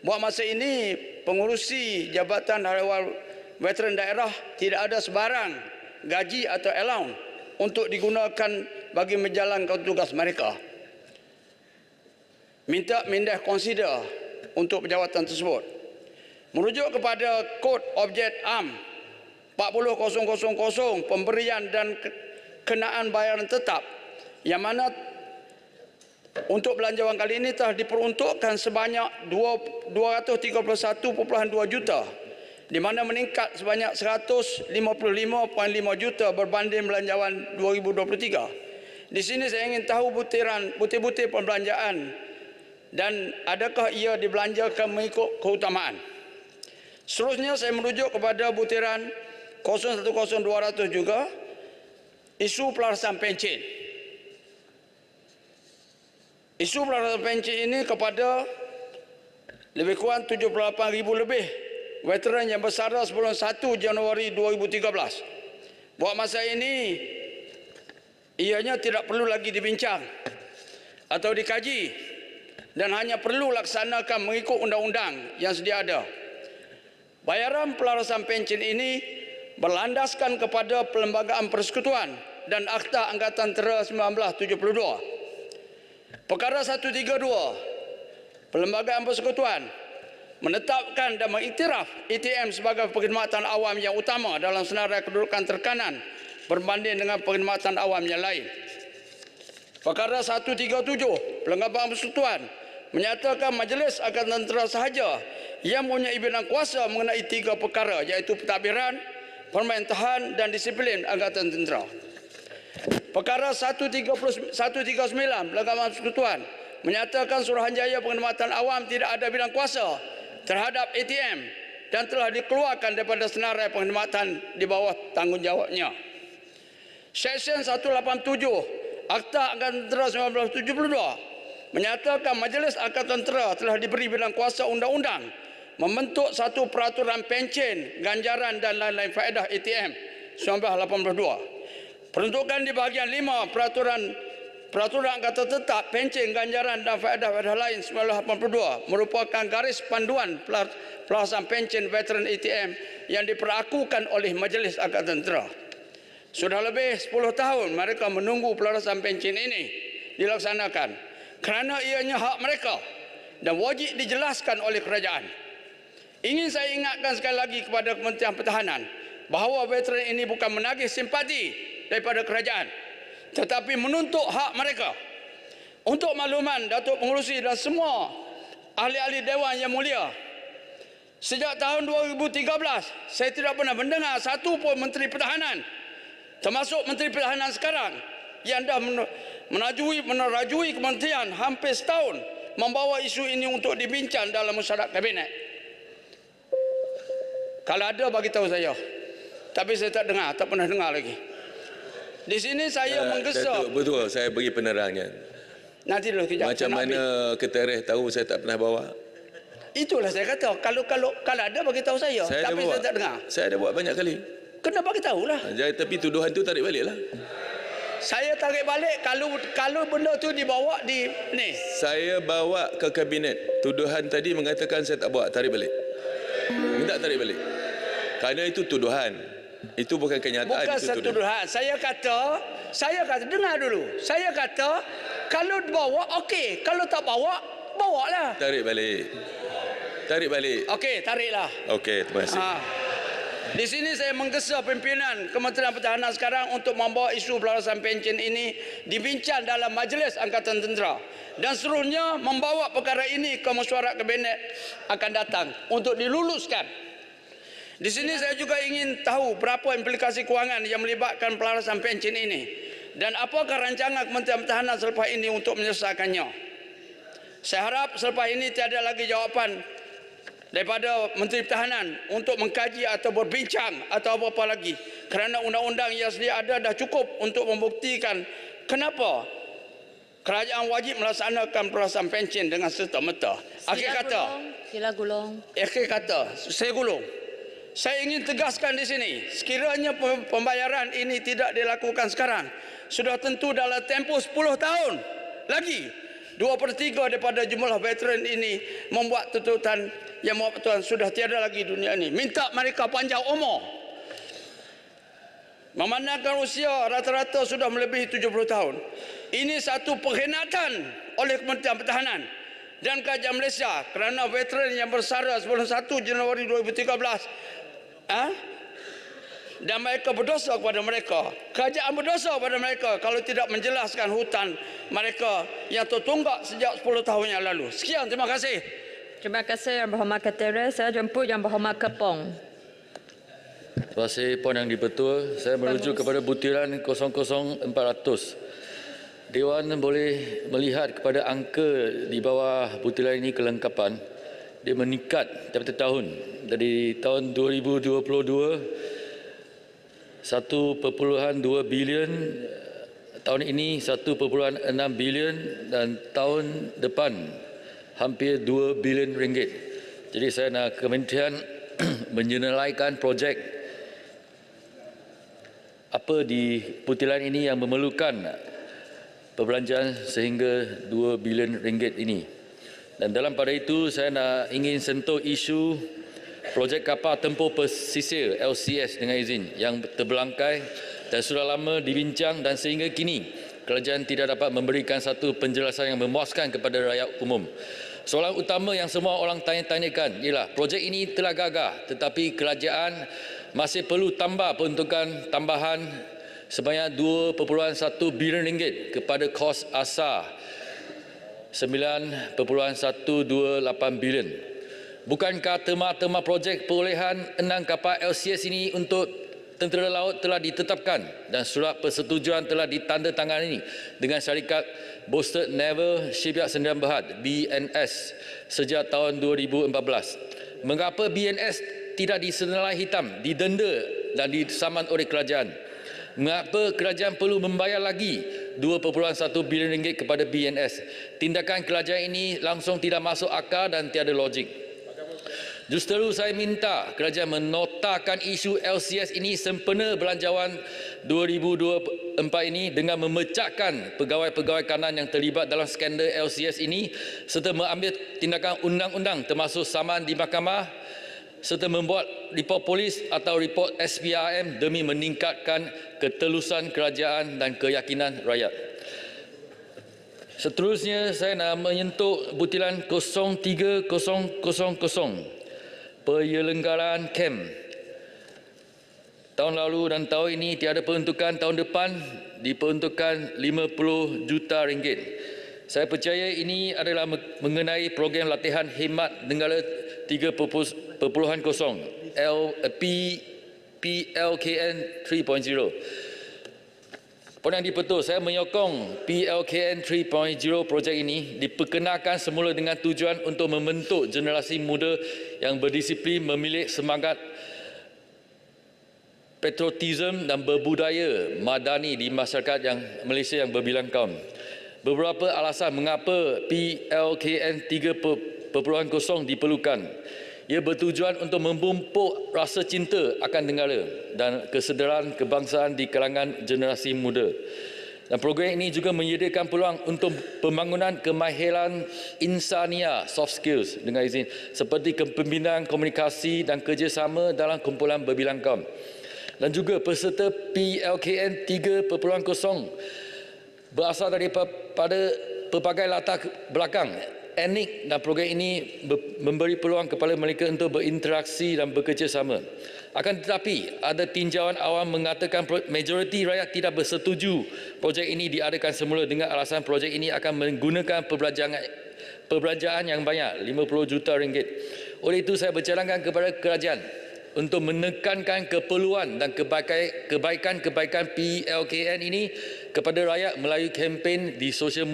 Buat masa ini, pengurusi Jabatan Hal Ehwal Veteran daerah tidak ada sebarang gaji atau allowance untuk digunakan bagi menjalankan tugas mereka. Minta Mindef consider untuk jawatan tersebut. Merujuk kepada Kod Objek Am 40000 pemberian dan kenaan bayaran tetap, yang mana untuk belanjawan kali ini telah diperuntukkan sebanyak 231.2 juta, di mana meningkat sebanyak 155.5 juta berbanding belanjawan 2023. Di sini saya ingin tahu butir-butir pembelanjaan dan adakah ia dibelanjakan mengikut keutamaan. Seterusnya saya merujuk kepada butiran 010200 juga, isu pelarasan pencen. Isu pelarasan pencen ini kepada lebih kurang 78,000 lebih veteran yang bersara sebelum 1 Januari 2013. Buat masa ini, ianya tidak perlu lagi dibincang atau dikaji dan hanya perlu laksanakan mengikut undang-undang yang sedia ada. Bayaran pelarasan pencen ini berlandaskan kepada Perlembagaan Persekutuan dan Akta Angkatan Tentera 1972. Perkara 132, Perlembagaan Persekutuan menetapkan dan mengiktiraf ATM sebagai perkhidmatan awam yang utama dalam senarai kedudukan terkanan berbanding dengan perkhidmatan awam yang lain. Perkara 137, Perlembagaan Persekutuan menyatakan Majlis Angkatan Tentera sahaja yang mempunyai bidang kuasa mengenai 3 perkara, iaitu pentadbiran, pemerintahan dan disiplin Angkatan Tentera. Perkara 139 Perlembagaan Persekutuan menyatakan Suruhanjaya Perkhidmatan Awam tidak ada bidang kuasa terhadap ATM dan telah dikeluarkan daripada senarai perkhidmatan di bawah tanggungjawabnya. Seksyen 187 Akta Angkatan Tentera 1972 menyatakan Majlis Angkatan Tentera telah diberi bidang kuasa undang-undang membentuk satu peraturan pencen, ganjaran dan lain-lain faedah ATM 1982. Peruntukan di bahagian 5 peraturan angkatan tetap, pencen, ganjaran dan faedah lain 1982 merupakan garis panduan pelaksanaan pencen veteran ATM yang diperlakukan oleh Majlis Angkatan Tentera. Sudah lebih 10 tahun mereka menunggu pelaksanaan pencen ini dilaksanakan kerana ianya hak mereka dan wajib dijelaskan oleh kerajaan. Ingin saya ingatkan sekali lagi kepada Kementerian Pertahanan bahawa veteran ini bukan menagih simpati daripada kerajaan, tetapi menuntut hak mereka. Untuk makluman Datuk Pengerusi dan semua ahli-ahli Dewan yang mulia, sejak tahun 2013 saya tidak pernah mendengar satu pun Menteri Pertahanan, termasuk Menteri Pertahanan sekarang, yang dah menerajui kementerian hampir setahun membawa isu ini untuk dibincang dalam musyawarah kabinet. Kalau ada bagi tahu saya. Tapi saya tak dengar, tak pernah dengar lagi. Di sini saya menggesa. Betul, saya bagi penerangan. Nanti dulu kejap. Macam saya nak mana Ketereh tahu saya tak pernah bawa? Itulah saya kata. Kalau ada bagi tahu saya. Saya Tapi dah bawa. saya tak dengar. Saya ada buat banyak kali. Kena bagi tahulah. Tapi tuduhan tu tarik balik lah. Saya tarik balik kalau benda tu dibawa di ni. Saya bawa ke kabinet. Tuduhan tadi mengatakan saya tak bawa, tarik balik. Minta tarik balik. Kerana itu tuduhan. Itu bukan kenyataan. Bukan itu satu tuduhan. Saya kata dengar dulu. Saya kata kalau bawa okey, kalau tak bawa bawalah. Tarik balik. Tarik balik. Okey, tariklah. Okey, terima kasih. Di sini saya menggesa pimpinan Kementerian Pertahanan sekarang untuk membawa isu pelarasan pencen ini dibincang dalam Majlis Angkatan Tentera dan seluruhnya membawa perkara ini ke mesyuarat kabinet akan datang untuk diluluskan. Di sini saya juga ingin tahu berapa implikasi kewangan yang melibatkan pelarasan pencen ini dan apakah rancangan Kementerian Pertahanan selepas ini untuk menyelesaikannya. Saya harap selepas ini tiada lagi jawapan daripada Menteri Pertahanan untuk mengkaji atau berbincang atau apa-apa lagi kerana undang-undang yang sedia ada dah cukup untuk membuktikan kenapa kerajaan wajib melaksanakan pelarasan pencen dengan serta-merta. Akhir kata, saya gulung. Saya ingin tegaskan di sini, sekiranya pembayaran ini tidak dilakukan sekarang, sudah tentu dalam tempoh 10 tahun lagi 2/3 daripada jumlah veteran ini membuat tuntutan yang sudah tiada lagi dunia ini. Minta mereka panjang umur. Memandangkan usia rata-rata sudah melebihi 70 tahun. Ini satu pengkhianatan oleh Kementerian Pertahanan dan Kerajaan Malaysia kerana veteran yang bersara sebelum 1 Januari 2013 dan mereka berdosa kepada mereka. Kerajaan berdosa kepada mereka kalau tidak menjelaskan hutan mereka yang tertunggak sejak 10 tahun yang lalu. Sekian, terima kasih. Terima kasih Yang Berhormat Ketere. Saya jemput Yang Berhormat Kepong. Terima kasih Puan Yang di-Pertua. Saya merujuk kepada butiran 00400. Dewan boleh melihat kepada angka di bawah butiran ini kelengkapan. Dia meningkat tiap tahun. Dari tahun 2022 1.2 bilion, tahun ini 1.6 bilion dan tahun depan hampir 2 bilion ringgit. Jadi saya nak kementerian menjenaraikan projek apa di butiran ini yang memerlukan perbelanjaan sehingga 2 bilion ringgit ini. Dan dalam pada itu saya ingin sentuh isu projek kapal tempur pesisir LCS dengan izin yang terbelangkai dan sudah lama dibincang dan sehingga kini kerajaan tidak dapat memberikan satu penjelasan yang memuaskan kepada rakyat umum. Soalan utama yang semua orang tanya-tanyakan ialah projek ini telah gagah tetapi kerajaan masih perlu tambah peruntukan tambahan sebanyak 2.1 bilion ringgit kepada kos asal 9.128 bilion. Bukankah tema-tema projek perolehan 6 kapal LCS ini untuk tentera laut telah ditetapkan dan surat persetujuan telah ditandatangani dengan syarikat Boasted Naval Shipyard Sdn Bhd BNS sejak tahun 2014. Mengapa BNS tidak disenilai hitam, didenda dan disaman oleh kerajaan? Mengapa kerajaan perlu membayar lagi 2.1 bilion ringgit kepada BNS? Tindakan kerajaan ini langsung tidak masuk akal dan tiada logik. Justeru saya minta kerajaan menotakan isu LCS ini sempena belanjawan 2024 ini dengan memecahkan pegawai-pegawai kanan yang terlibat dalam skandal LCS ini serta mengambil tindakan undang-undang termasuk saman di mahkamah serta membuat report polis atau report SPRM demi meningkatkan ketelusan kerajaan dan keyakinan rakyat. Seterusnya saya nak menyentuh butiran 03000 penyelenggaraan kem. Tahun lalu dan tahun ini tiada peruntukan, tahun depan diperuntukkan 50 juta ringgit. Saya percaya ini adalah mengenai program latihan khidmat Nenggala 3.0 PLKN 3.0. Puan Yang di-Pertua, saya menyokong PLKN 3.0 projek ini diperkenalkan semula dengan tujuan untuk membentuk generasi muda yang berdisiplin, memiliki semangat patriotisme dan berbudaya madani di masyarakat yang Malaysia yang berbilang kaum. beberapa alasan mengapa PLKN 3.0 diperlukan. Ia bertujuan untuk memupuk rasa cinta akan negara dan kesedaran kebangsaan di kalangan generasi muda. Dan program ini juga menyediakan peluang untuk pembangunan kemahiran insania soft skills dengan izin seperti kepimpinan, komunikasi dan kerjasama dalam kumpulan berbilang kaum. Dan juga peserta PLKN 3.0 berasal daripada pelbagai latar belakang etnik dan program ini memberi peluang kepada mereka untuk berinteraksi dan bekerjasama. Akan tetapi, ada tinjauan awam mengatakan majoriti rakyat tidak bersetuju projek ini diadakan semula dengan alasan projek ini akan menggunakan perbelanjaan yang banyak, 50 juta ringgit. Oleh itu, saya bercadangkan kepada kerajaan untuk menekankan keperluan dan kebaikan-kebaikan PLKN ini kepada rakyat melalui kempen di sosial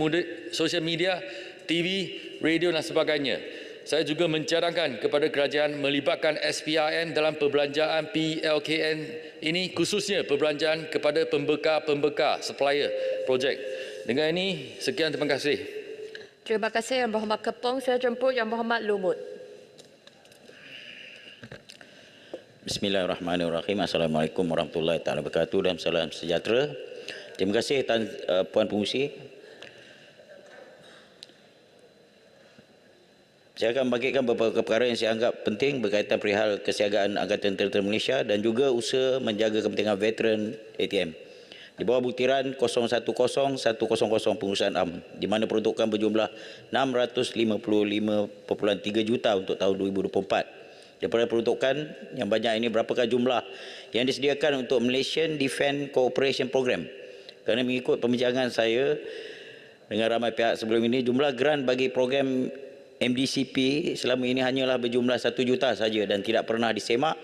media, TV, radio dan sebagainya. Saya juga mencadangkan kepada kerajaan melibatkan SPRN dalam perbelanjaan PLKN ini, khususnya perbelanjaan kepada pembekal supplier projek. Dengan ini, sekian, terima kasih. Terima kasih Yang Berhormat Kepong. Saya jemput Yang Berhormat Lumut. Bismillahirrahmanirrahim. Assalamualaikum warahmatullahi wabarakatuh dan salam sejahtera. Terima kasih Puan Pengerusi. Saya akan bagikan beberapa perkara yang saya anggap penting berkaitan perihal kesiagaan Angkatan Tentera Malaysia dan juga usaha menjaga kepentingan veteran ATM. Di bawah butiran 010-100 pengurusan am, di mana peruntukan berjumlah 655.3 juta untuk tahun 2024. Daripada peruntukan yang banyak ini, berapakah jumlah yang disediakan untuk Malaysian Defence Cooperation Program? Kerana mengikut pembincangan saya dengan ramai pihak sebelum ini, jumlah geran bagi program MDCP selama ini hanyalah berjumlah 1 juta saja dan tidak pernah disemak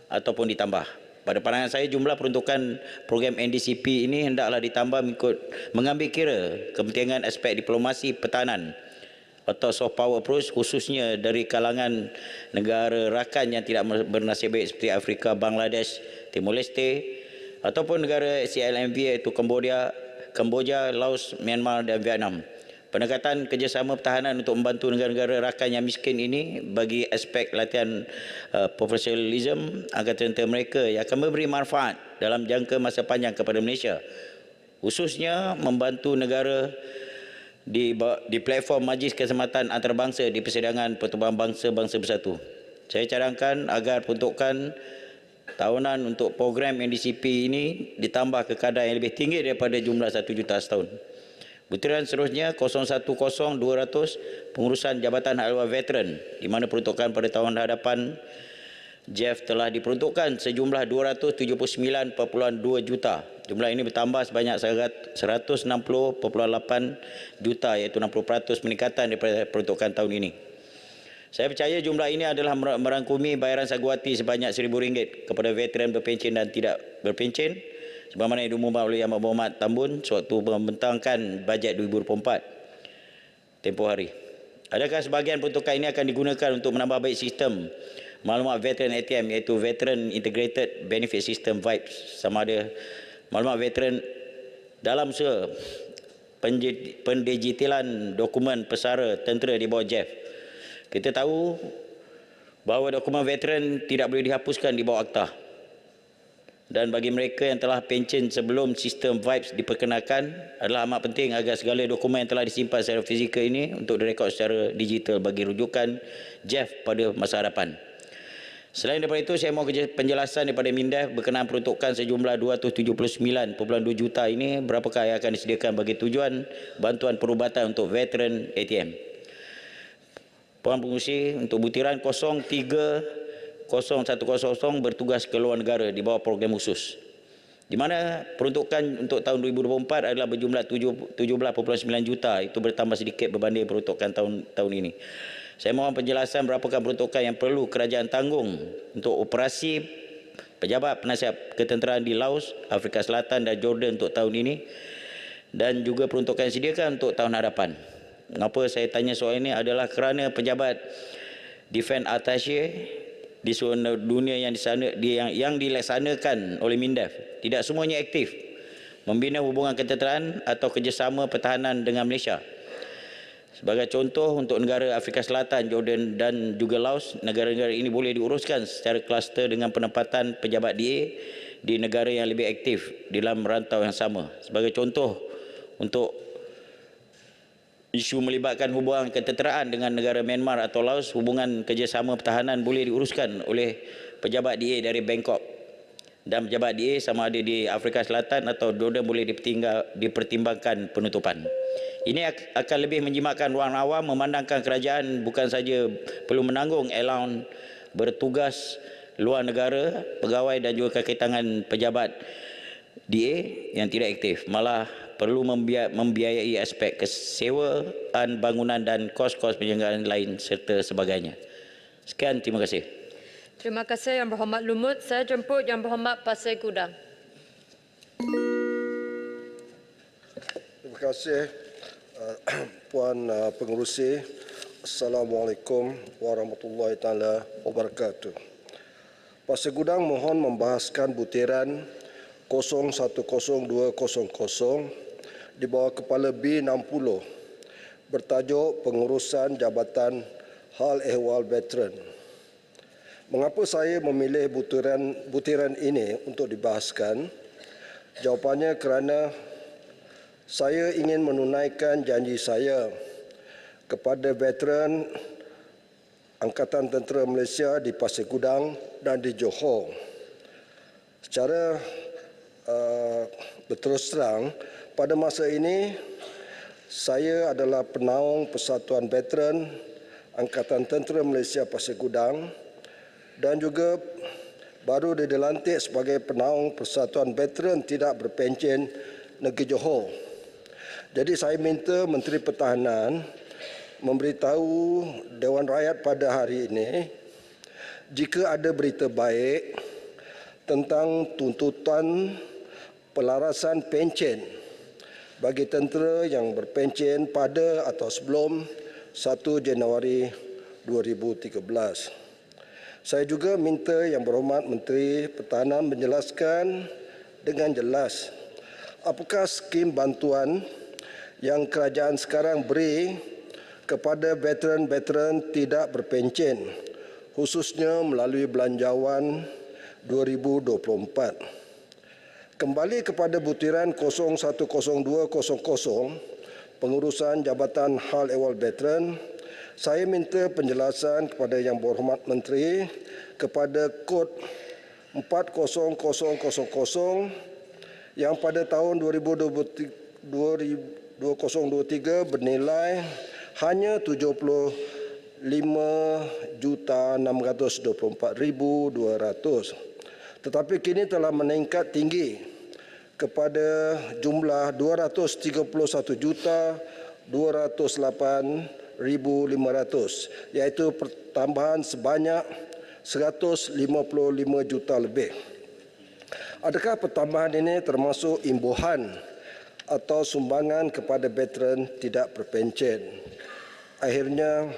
ataupun ditambah. Pada pandangan saya, jumlah peruntukan program MDCP ini hendaklah ditambah mengikut mengambil kira kepentingan aspek diplomasi pertahanan atau soft power approach, khususnya dari kalangan negara rakan yang tidak bernasib baik seperti Afrika, Bangladesh, Timor Leste ataupun negara CLMV iaitu Kemboja, Laos, Myanmar dan Vietnam. Pendekatan kerjasama pertahanan untuk membantu negara-negara rakan yang miskin ini bagi aspek latihan profesionalism Angkatan Tentera mereka yang akan memberi manfaat dalam jangka masa panjang kepada Malaysia, khususnya membantu negara di platform Majlis Keselamatan Antarabangsa di persidangan pertubuhan bangsa-bangsa bersatu. Saya cadangkan agar peruntukan tahunan untuk program NDCP ini ditambah ke kadar yang lebih tinggi daripada jumlah 1 juta setahun. Butiran seterusnya 010-200 pengurusan Jabatan Hal Ehwal Veteran, di mana peruntukan pada tahun hadapan JEF telah diperuntukkan sejumlah 279.2 juta. Jumlah ini bertambah sebanyak 160.8 juta, iaitu 60% peningkatan daripada peruntukan tahun ini. Saya percaya jumlah ini adalah merangkumi bayaran saguati sebanyak RM1,000 kepada veteran berpencen dan tidak berpencen, sebagaimana yang diumumkan oleh Yang Berhormat Tambun sewaktu membentangkan bajet 2024 tempoh hari. Adakah sebahagian peruntukan ini akan digunakan untuk menambah baik sistem maklumat veteran ATM, iaitu Veteran Integrated Benefit System VIBES, sama ada maklumat veteran dalam usaha pendigitalan dokumen pesara tentera di bawah JEF. Kita tahu bahawa dokumen veteran tidak boleh dihapuskan di bawah akta. Dan bagi mereka yang telah pencen sebelum sistem VIBES diperkenalkan, adalah amat penting agar segala dokumen yang telah disimpan secara fizikal ini untuk direkod secara digital bagi rujukan JEF pada masa hadapan. Selain daripada itu, saya mohon penjelasan daripada MINDEF berkenaan peruntukan sejumlah 279.2 juta ini, berapakah yang akan disediakan bagi tujuan bantuan perubatan untuk veteran ATM. Puan Pengerusi, untuk butiran 030100 bertugas ke luar negara di bawah program khusus, di mana peruntukan untuk tahun 2024 adalah berjumlah 17.9 juta, itu bertambah sedikit berbanding peruntukan tahun ini. Saya mohon penjelasan berapakah peruntukan yang perlu kerajaan tanggung untuk operasi pejabat penasihat ketenteraan di Laos, Afrika Selatan dan Jordan untuk tahun ini, dan juga peruntukan yang disediakan untuk tahun hadapan. Mengapa saya tanya soal ini adalah kerana pejabat Defence Attaché di seluruh dunia yang dilaksanakan oleh MINDEF tidak semuanya aktif membina hubungan ketenteraan atau kerjasama pertahanan dengan Malaysia. Sebagai contoh, untuk negara Afrika Selatan, Jordan dan juga Laos, negara-negara ini boleh diuruskan secara kluster dengan penempatan pejabat DA di negara yang lebih aktif dalam rantau yang sama. Sebagai contoh, untuk isu melibatkan hubungan ketenteraan dengan negara Myanmar atau Laos, hubungan kerjasama pertahanan boleh diuruskan oleh pejabat DA dari Bangkok. Dan pejabat DA sama ada di Afrika Selatan atau Jordan boleh dipertimbangkan penutupan. Ini akan lebih menjimatkan ruang awam memandangkan kerajaan bukan saja perlu menanggung allowance bertugas luar negara, pegawai dan juga kaki tangan pejabat DA yang tidak aktif, malah perlu membiayai aspek kesewaan bangunan dan kos-kos penyelenggaraan lain serta sebagainya. Sekian, terima kasih. Terima kasih Yang Berhormat Lumut. Saya jemput Yang Berhormat Pasir Gudang. Terima kasih Puan Pengerusi. Assalamualaikum warahmatullahi taala wabarakatuh. Pasir Gudang mohon membahaskan butiran 010200 di bawah kepala B60 bertajuk pengurusan Jabatan Hal Ehwal Veteran. Mengapa saya memilih butiran ini untuk dibahaskan? Jawapannya kerana saya ingin menunaikan janji saya kepada veteran Angkatan Tentera Malaysia di Pasir Gudang dan di Johor. Secara berterus terang, pada masa ini saya adalah penaung Persatuan Veteran Angkatan Tentera Malaysia Pasir Gudang dan juga baru dilantik sebagai penaung Persatuan Veteran Tidak Berpencen Negeri Johor. Jadi saya minta Menteri Pertahanan memberitahu Dewan Rakyat pada hari ini jika ada berita baik tentang tuntutan pelarasan pencen bagi tentera yang berpencen pada atau sebelum 1 Januari 2013. Saya juga minta Yang Berhormat Menteri Pertahanan menjelaskan dengan jelas apakah skim bantuan yang kerajaan sekarang beri kepada veteran-veteran tidak berpencen, khususnya melalui belanjawan 2024. Kembali kepada butiran 010200, pengurusan Jabatan Hal Ehwal Veteran, saya minta penjelasan kepada Yang Berhormat Menteri kepada kod 40000 yang pada tahun 2023 bernilai hanya 75,624,200, tetapi kini telah meningkat tinggi kepada jumlah 230,208,500, iaitu pertambahan sebanyak 155 juta lebih. Adakah pertambahan ini termasuk imbuhan atau sumbangan kepada veteran tidak berpencen? Akhirnya,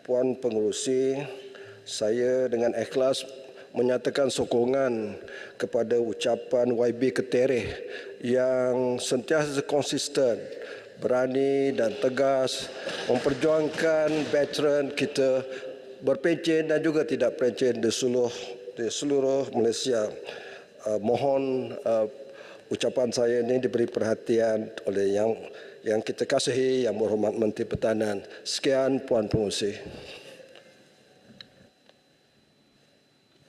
Puan Pengerusi, saya dengan ikhlas menyatakan sokongan kepada ucapan YB Ketereh yang sentiasa konsisten, berani dan tegas memperjuangkan veteran kita berpencen dan juga tidak pencen di seluruh Malaysia. Mohon ucapan saya ini diberi perhatian oleh yang kita kasihi Yang Berhormat Menteri Pertahanan. Sekian, Puan Pengerusi.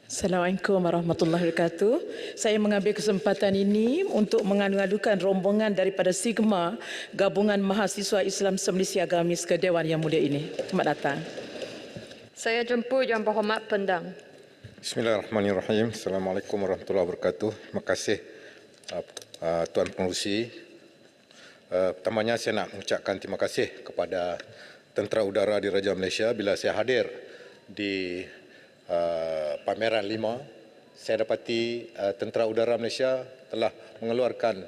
Assalamualaikum warahmatullahi wabarakatuh. Saya mengambil kesempatan ini untuk mengadukan rombongan daripada Sigma Gabungan Mahasiswa Islam Se-Malaysia Agamis ke Dewan Yang Mulia ini. Selamat datang. Saya jemput Yang Berhormat Pendang. Bismillahirrahmanirrahim. Assalamualaikum warahmatullahi wabarakatuh. Terima kasih Tuan Pengerusi. Pertamanya saya nak mengucapkan terima kasih kepada Tentera Udara Diraja Malaysia bila saya hadir di pameran 5. Saya dapati Tentera Udara Malaysia telah mengeluarkan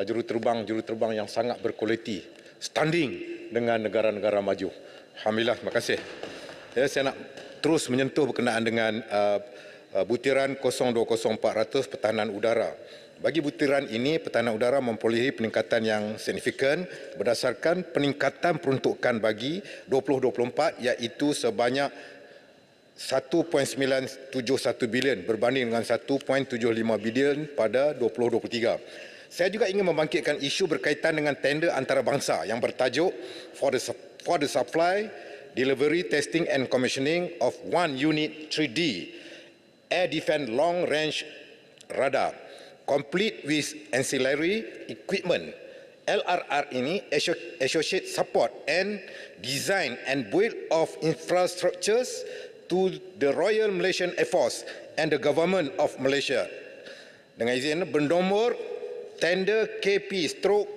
juruterbang yang sangat berkualiti, standing dengan negara-negara maju. Alhamdulillah, terima kasih. Saya nak terus menyentuh berkenaan dengan butiran 020400 pertahanan udara. Bagi butiran ini, pertahanan udara memperolehi peningkatan yang signifikan berdasarkan peningkatan peruntukan bagi 2024 iaitu sebanyak 1.971 bilion berbanding dengan 1.75 bilion pada 2023. Saya juga ingin membangkitkan isu berkaitan dengan tender antarabangsa yang bertajuk For the Supply, Delivery, Testing and Commissioning of One Unit 3D Air Defence Long Range Radar, complete with ancillary equipment. LRR ini associate support and design and build of infrastructures to the Royal Malaysian Air Force and the Government of Malaysia. Dengan izin bernomor tender KP/PERO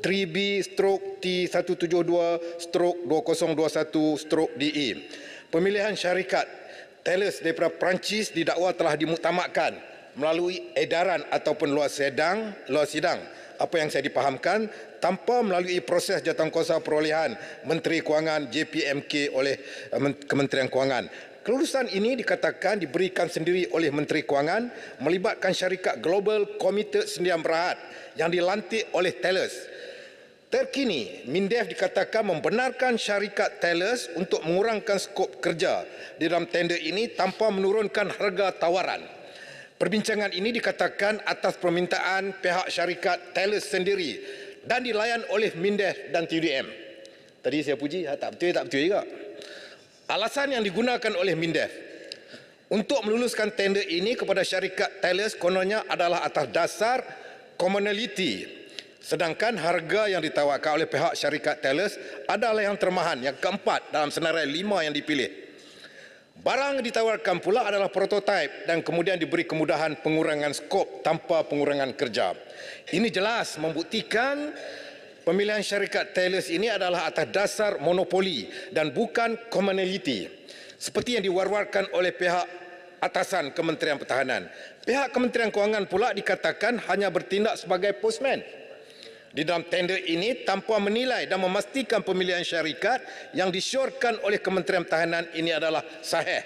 3B/T172/2021/DE. Pemilihan syarikat Thales daripada Perancis didakwa telah dimuktamadkan melalui edaran ataupun luar sidang apa yang saya dipahamkan tanpa melalui proses jawatankuasa perolehan Menteri Kewangan JPMK oleh Kementerian Kewangan. Kelulusan ini dikatakan diberikan sendiri oleh Menteri Kewangan melibatkan syarikat Global Committed Sdn Bhd yang dilantik oleh Thales. Terkini, MINDEF dikatakan membenarkan syarikat Thales untuk mengurangkan skop kerja di dalam tender ini tanpa menurunkan harga tawaran. Perbincangan ini dikatakan atas permintaan pihak syarikat Thales sendiri dan dilayan oleh MINDEF dan TUDM. Tadi saya puji, tak betul juga. Alasan yang digunakan oleh MINDEF untuk meluluskan tender ini kepada syarikat Thales kononnya adalah atas dasar commonality. Sedangkan harga yang ditawarkan oleh pihak syarikat Thales adalah yang termahan, yang keempat dalam senarai 5 yang dipilih. Barang yang ditawarkan pula adalah prototipe dan kemudian diberi kemudahan pengurangan skop tanpa pengurangan kerja. Ini jelas membuktikan pemilihan syarikat Thales ini adalah atas dasar monopoli dan bukan commonality. Seperti yang diwar-warkan oleh pihak atasan Kementerian Pertahanan. Pihak Kementerian Kewangan pula dikatakan hanya bertindak sebagai postman di dalam tender ini tanpa menilai dan memastikan pemilihan syarikat yang disyorkan oleh Kementerian Pertahanan ini adalah sahih,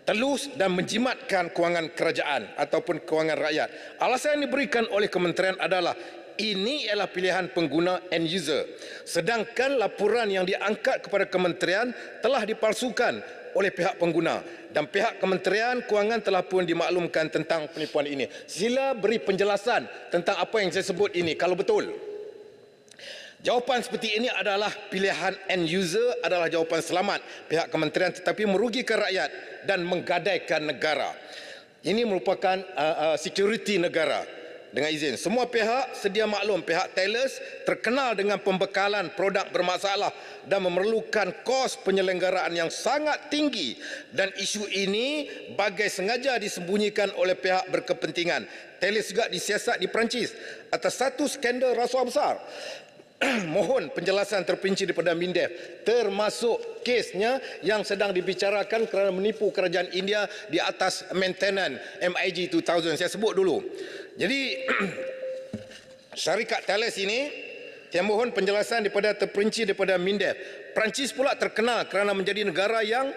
telus dan menjimatkan kewangan kerajaan ataupun kewangan rakyat. Alasan yang diberikan oleh kementerian adalah ini ialah pilihan pengguna end user. Sedangkan laporan yang diangkat kepada kementerian telah dipalsukan oleh pihak pengguna dan pihak Kementerian Kewangan telah pun dimaklumkan tentang penipuan ini. Sila beri penjelasan tentang apa yang saya sebut ini kalau betul. Jawapan seperti ini adalah pilihan end user adalah jawapan selamat pihak kementerian tetapi merugikan rakyat dan menggadaikan negara. Ini merupakan security negara. Dengan izin, semua pihak sedia maklum pihak Thales terkenal dengan pembekalan produk bermasalah dan memerlukan kos penyelenggaraan yang sangat tinggi dan isu ini bagai sengaja disembunyikan oleh pihak berkepentingan. Thales juga disiasat di Perancis atas satu skandal rasuah besar. Mohon penjelasan terperinci daripada MINDEF termasuk kesnya yang sedang dibicarakan kerana menipu kerajaan India di atas maintenance MiG 2000. Saya sebut dulu. Jadi syarikat Thales ini saya mohon penjelasan daripada terperinci daripada MINDEF. Perancis pula terkenal kerana menjadi negara yang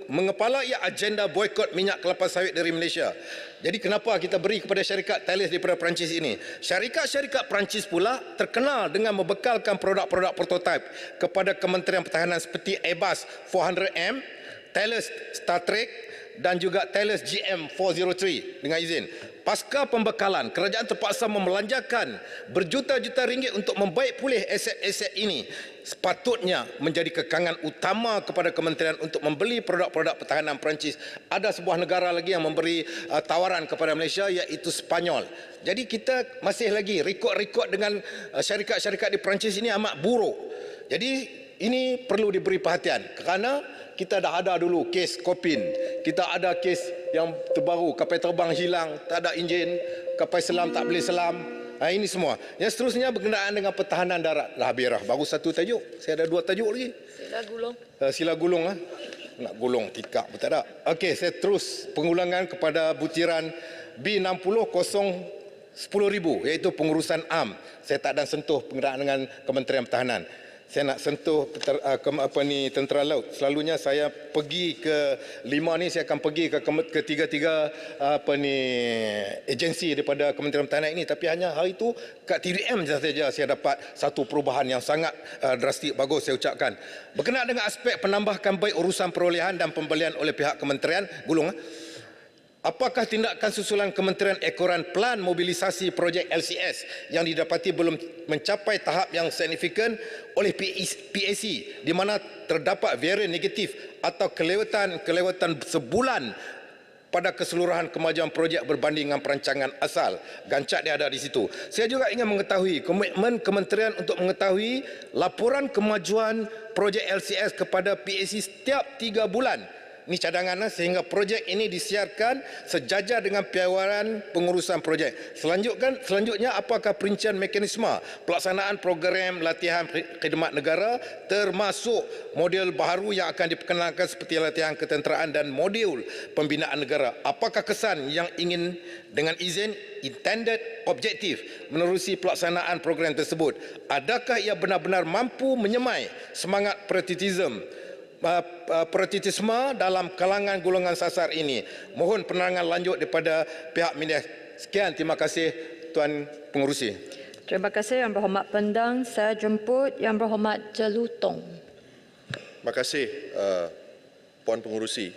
mengepalai agenda boikot minyak kelapa sawit dari Malaysia. Jadi kenapa kita beri kepada syarikat Thales daripada Perancis ini? Syarikat-syarikat Perancis pula terkenal dengan membekalkan produk-produk prototipe kepada Kementerian Pertahanan seperti Airbus 400M, Thales Star Trek dan juga Thales GM403. Dengan izin, pasca pembekalan, kerajaan terpaksa membelanjakan berjuta-juta ringgit untuk membaik pulih aset-aset ini. Sepatutnya menjadi kekangan utama kepada kementerian untuk membeli produk-produk pertahanan Perancis. Ada sebuah negara lagi yang memberi tawaran kepada Malaysia iaitu Sepanyol. Jadi kita masih lagi rekod-rekod dengan syarikat-syarikat di Perancis ini amat buruk. Jadi ini perlu diberi perhatian kerana kita dah ada dulu kes Kopin. Kita ada kes yang terbaru, kapal terbang hilang, tak ada enjin, kapal selam tak boleh selam. Ini semua. Yang seterusnya berkenaan dengan pertahanan darat. Dah habis dah. Baru satu tajuk. Saya ada 2 tajuk lagi. Sila gulung. Sila gulung. Nak gulung tikak pun tak ada. Okey, saya terus pengulangan kepada butiran B60-10,000 iaitu pengurusan AM. Saya tak ada sentuh pengenaan dengan Kementerian Pertahanan. saya nak sentuh tentera laut. Selalunya saya pergi ke 5 ni, saya akan pergi ke tiga-tiga agensi daripada Kementerian Pertahanan ini, tapi hanya hari itu kat TDM saja saya dapat satu perubahan yang sangat drastik bagus saya ucapkan. Berkenaan dengan aspek penambahkan baik urusan perolehan dan pembelian oleh pihak kementerian, apakah tindakan susulan Kementerian ekoran plan mobilisasi projek LCS yang didapati belum mencapai tahap yang signifikan oleh PAC di mana terdapat varian negatif atau kelewatan sebulan pada keseluruhan kemajuan projek berbanding dengan perancangan asal. Gancak dia ada di situ. Saya juga ingin mengetahui komitmen kementerian untuk mengetahui laporan kemajuan projek LCS kepada PAC setiap 3 bulan. Ini cadangan sehingga projek ini disiarkan sejajar dengan piawaran pengurusan projek. Selanjutnya apakah perincian mekanisme pelaksanaan program latihan khidmat negara termasuk model baharu yang akan diperkenalkan seperti latihan ketenteraan dan modul pembinaan negara. Apakah kesan yang ingin dengan izin intended objektif menerusi pelaksanaan program tersebut? Adakah ia benar-benar mampu menyemai semangat patriotisme dalam kalangan golongan sasar ini? Mohon penerangan lanjut daripada pihak media. Sekian, terima kasih Tuan Pengerusi. Terima kasih Yang Berhormat Pendang. Saya jemput Yang Berhormat Jelutong. Terima kasih Puan Pengerusi.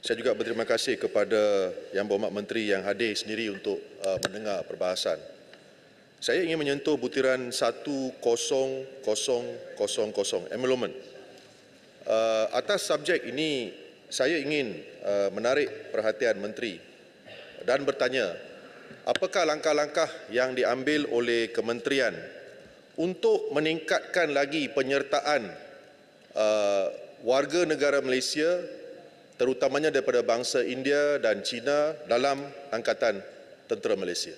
Saya juga berterima kasih kepada Yang Berhormat Menteri yang hadir sendiri untuk mendengar perbahasan. Saya ingin menyentuh butiran 1000 enrolment. Atas subjek ini, saya ingin menarik perhatian Menteri dan bertanya, apakah langkah-langkah yang diambil oleh Kementerian untuk meningkatkan lagi penyertaan warga negara Malaysia, terutamanya daripada bangsa India dan Cina dalam Angkatan Tentera Malaysia?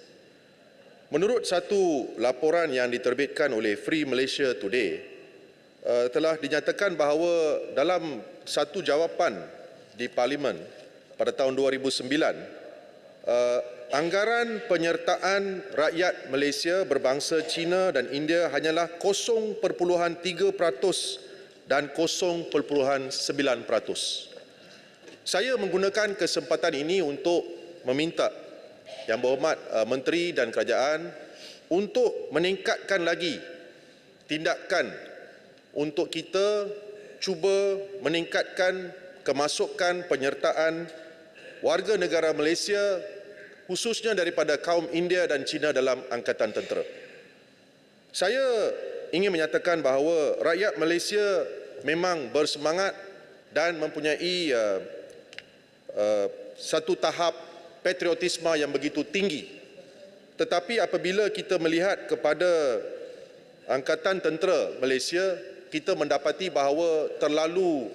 Menurut satu laporan yang diterbitkan oleh Free Malaysia Today, telah dinyatakan bahawa dalam satu jawapan di Parlimen pada tahun 2009, anggaran penyertaan rakyat Malaysia berbangsa Cina dan India hanyalah 0.3% dan 0.9%. Saya menggunakan kesempatan ini untuk meminta Yang Berhormat Menteri dan Kerajaan untuk meningkatkan lagi tindakan untuk kita cuba meningkatkan kemasukan penyertaan warga negara Malaysia khususnya daripada kaum India dan Cina dalam Angkatan Tentera. Saya ingin menyatakan bahawa rakyat Malaysia memang bersemangat dan mempunyai satu tahap patriotisme yang begitu tinggi. Tetapi apabila kita melihat kepada Angkatan Tentera Malaysia, kita mendapati bahawa terlalu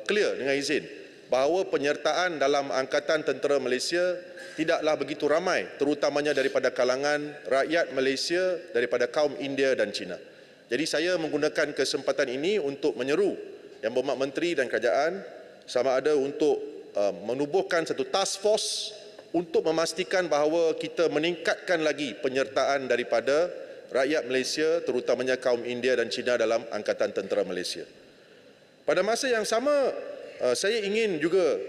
clear dengan izin bahawa penyertaan dalam Angkatan Tentera Malaysia tidaklah begitu ramai, terutamanya daripada kalangan rakyat Malaysia daripada kaum India dan Cina. Jadi saya menggunakan kesempatan ini untuk menyeru Yang Berhormat Menteri dan Kerajaan sama ada untuk menubuhkan satu task force untuk memastikan bahawa kita meningkatkan lagi penyertaan daripada rakyat Malaysia, terutamanya kaum India dan Cina dalam Angkatan Tentera Malaysia. Pada masa yang sama, saya ingin juga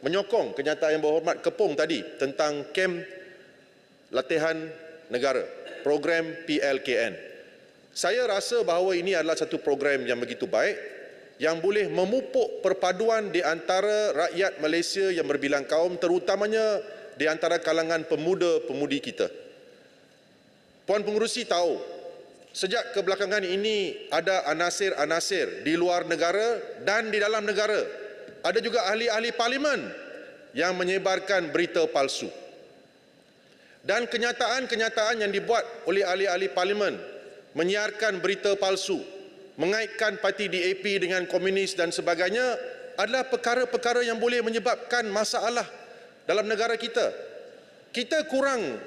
menyokong kenyataan Yang Berhormat Kepong tadi tentang kem latihan negara, program PLKN. Saya rasa bahawa ini adalah satu program yang begitu baik yang boleh memupuk perpaduan di antara rakyat Malaysia yang berbilang kaum, terutamanya di antara kalangan pemuda-pemudi kita. Puan Pengerusi tahu, sejak kebelakangan ini ada anasir-anasir di luar negara dan di dalam negara. Ada juga ahli-ahli parlimen yang menyebarkan berita palsu. Dan kenyataan-kenyataan yang dibuat oleh ahli-ahli parlimen menyiarkan berita palsu, mengaitkan parti DAP dengan komunis dan sebagainya adalah perkara-perkara yang boleh menyebabkan masalah dalam negara kita. Kita kurang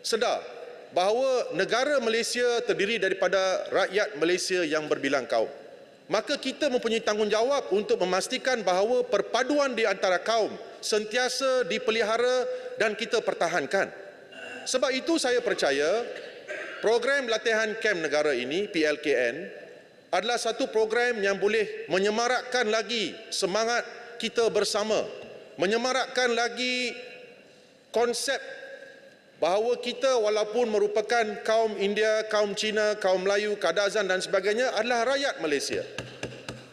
sedar bahawa negara Malaysia terdiri daripada rakyat Malaysia yang berbilang kaum. Maka kita mempunyai tanggungjawab untuk memastikan bahawa perpaduan di antara kaum sentiasa dipelihara dan kita pertahankan. Sebab itu saya percaya program latihan kem negara ini, PLKN, adalah satu program yang boleh menyemarakkan lagi semangat kita bersama, menyemarakkan lagi konsep bahawa kita walaupun merupakan kaum India, kaum Cina, kaum Melayu, Kadazan dan sebagainya adalah rakyat Malaysia.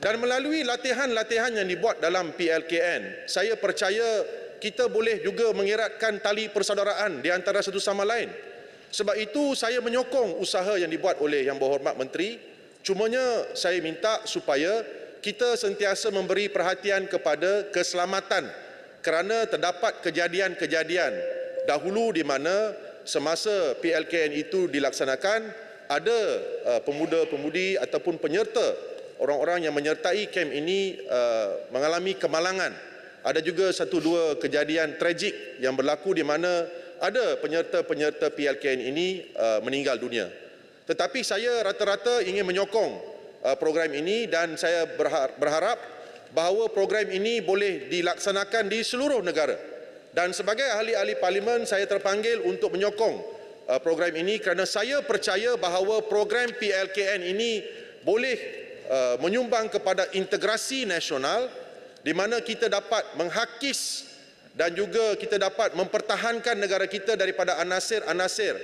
Dan melalui latihan-latihan yang dibuat dalam PLKN, saya percaya kita boleh juga mengeratkan tali persaudaraan di antara satu sama lain. Sebab itu saya menyokong usaha yang dibuat oleh Yang Berhormat Menteri. Cumanya saya minta supaya kita sentiasa memberi perhatian kepada keselamatan kerana terdapat kejadian-kejadian dahulu di mana semasa PLKN itu dilaksanakan ada pemuda-pemudi ataupun penyerta orang-orang yang menyertai kem ini mengalami kemalangan. Ada juga satu dua kejadian tragik yang berlaku di mana ada penyerta-penyerta PLKN ini meninggal dunia. Tetapi saya rata-rata ingin menyokong program ini dan saya berharap bahawa program ini boleh dilaksanakan di seluruh negara. Dan sebagai ahli-ahli parlimen saya terpanggil untuk menyokong program ini kerana saya percaya bahawa program PLKN ini boleh menyumbang kepada integrasi nasional di mana kita dapat menghakis dan juga kita dapat mempertahankan negara kita daripada anasir-anasir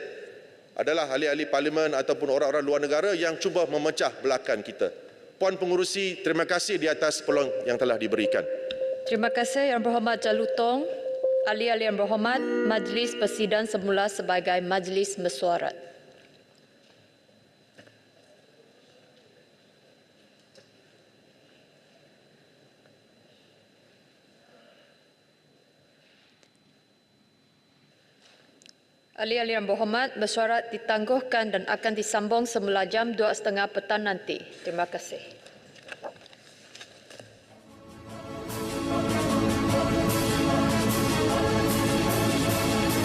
adalah ahli-ahli parlimen ataupun orang-orang luar negara yang cuba memecah belahkan kita. Puan Pengerusi, terima kasih di atas peluang yang telah diberikan. Terima kasih Yang Berhormat Jalutong. Ahli-ahli Yang Berhormat, Majlis Persidangan semula sebagai Majlis Mesyuarat. Ahli-ahli Yang Berhormat, mesyuarat ditangguhkan dan akan disambung semula jam 2.30 petang nanti. Terima kasih.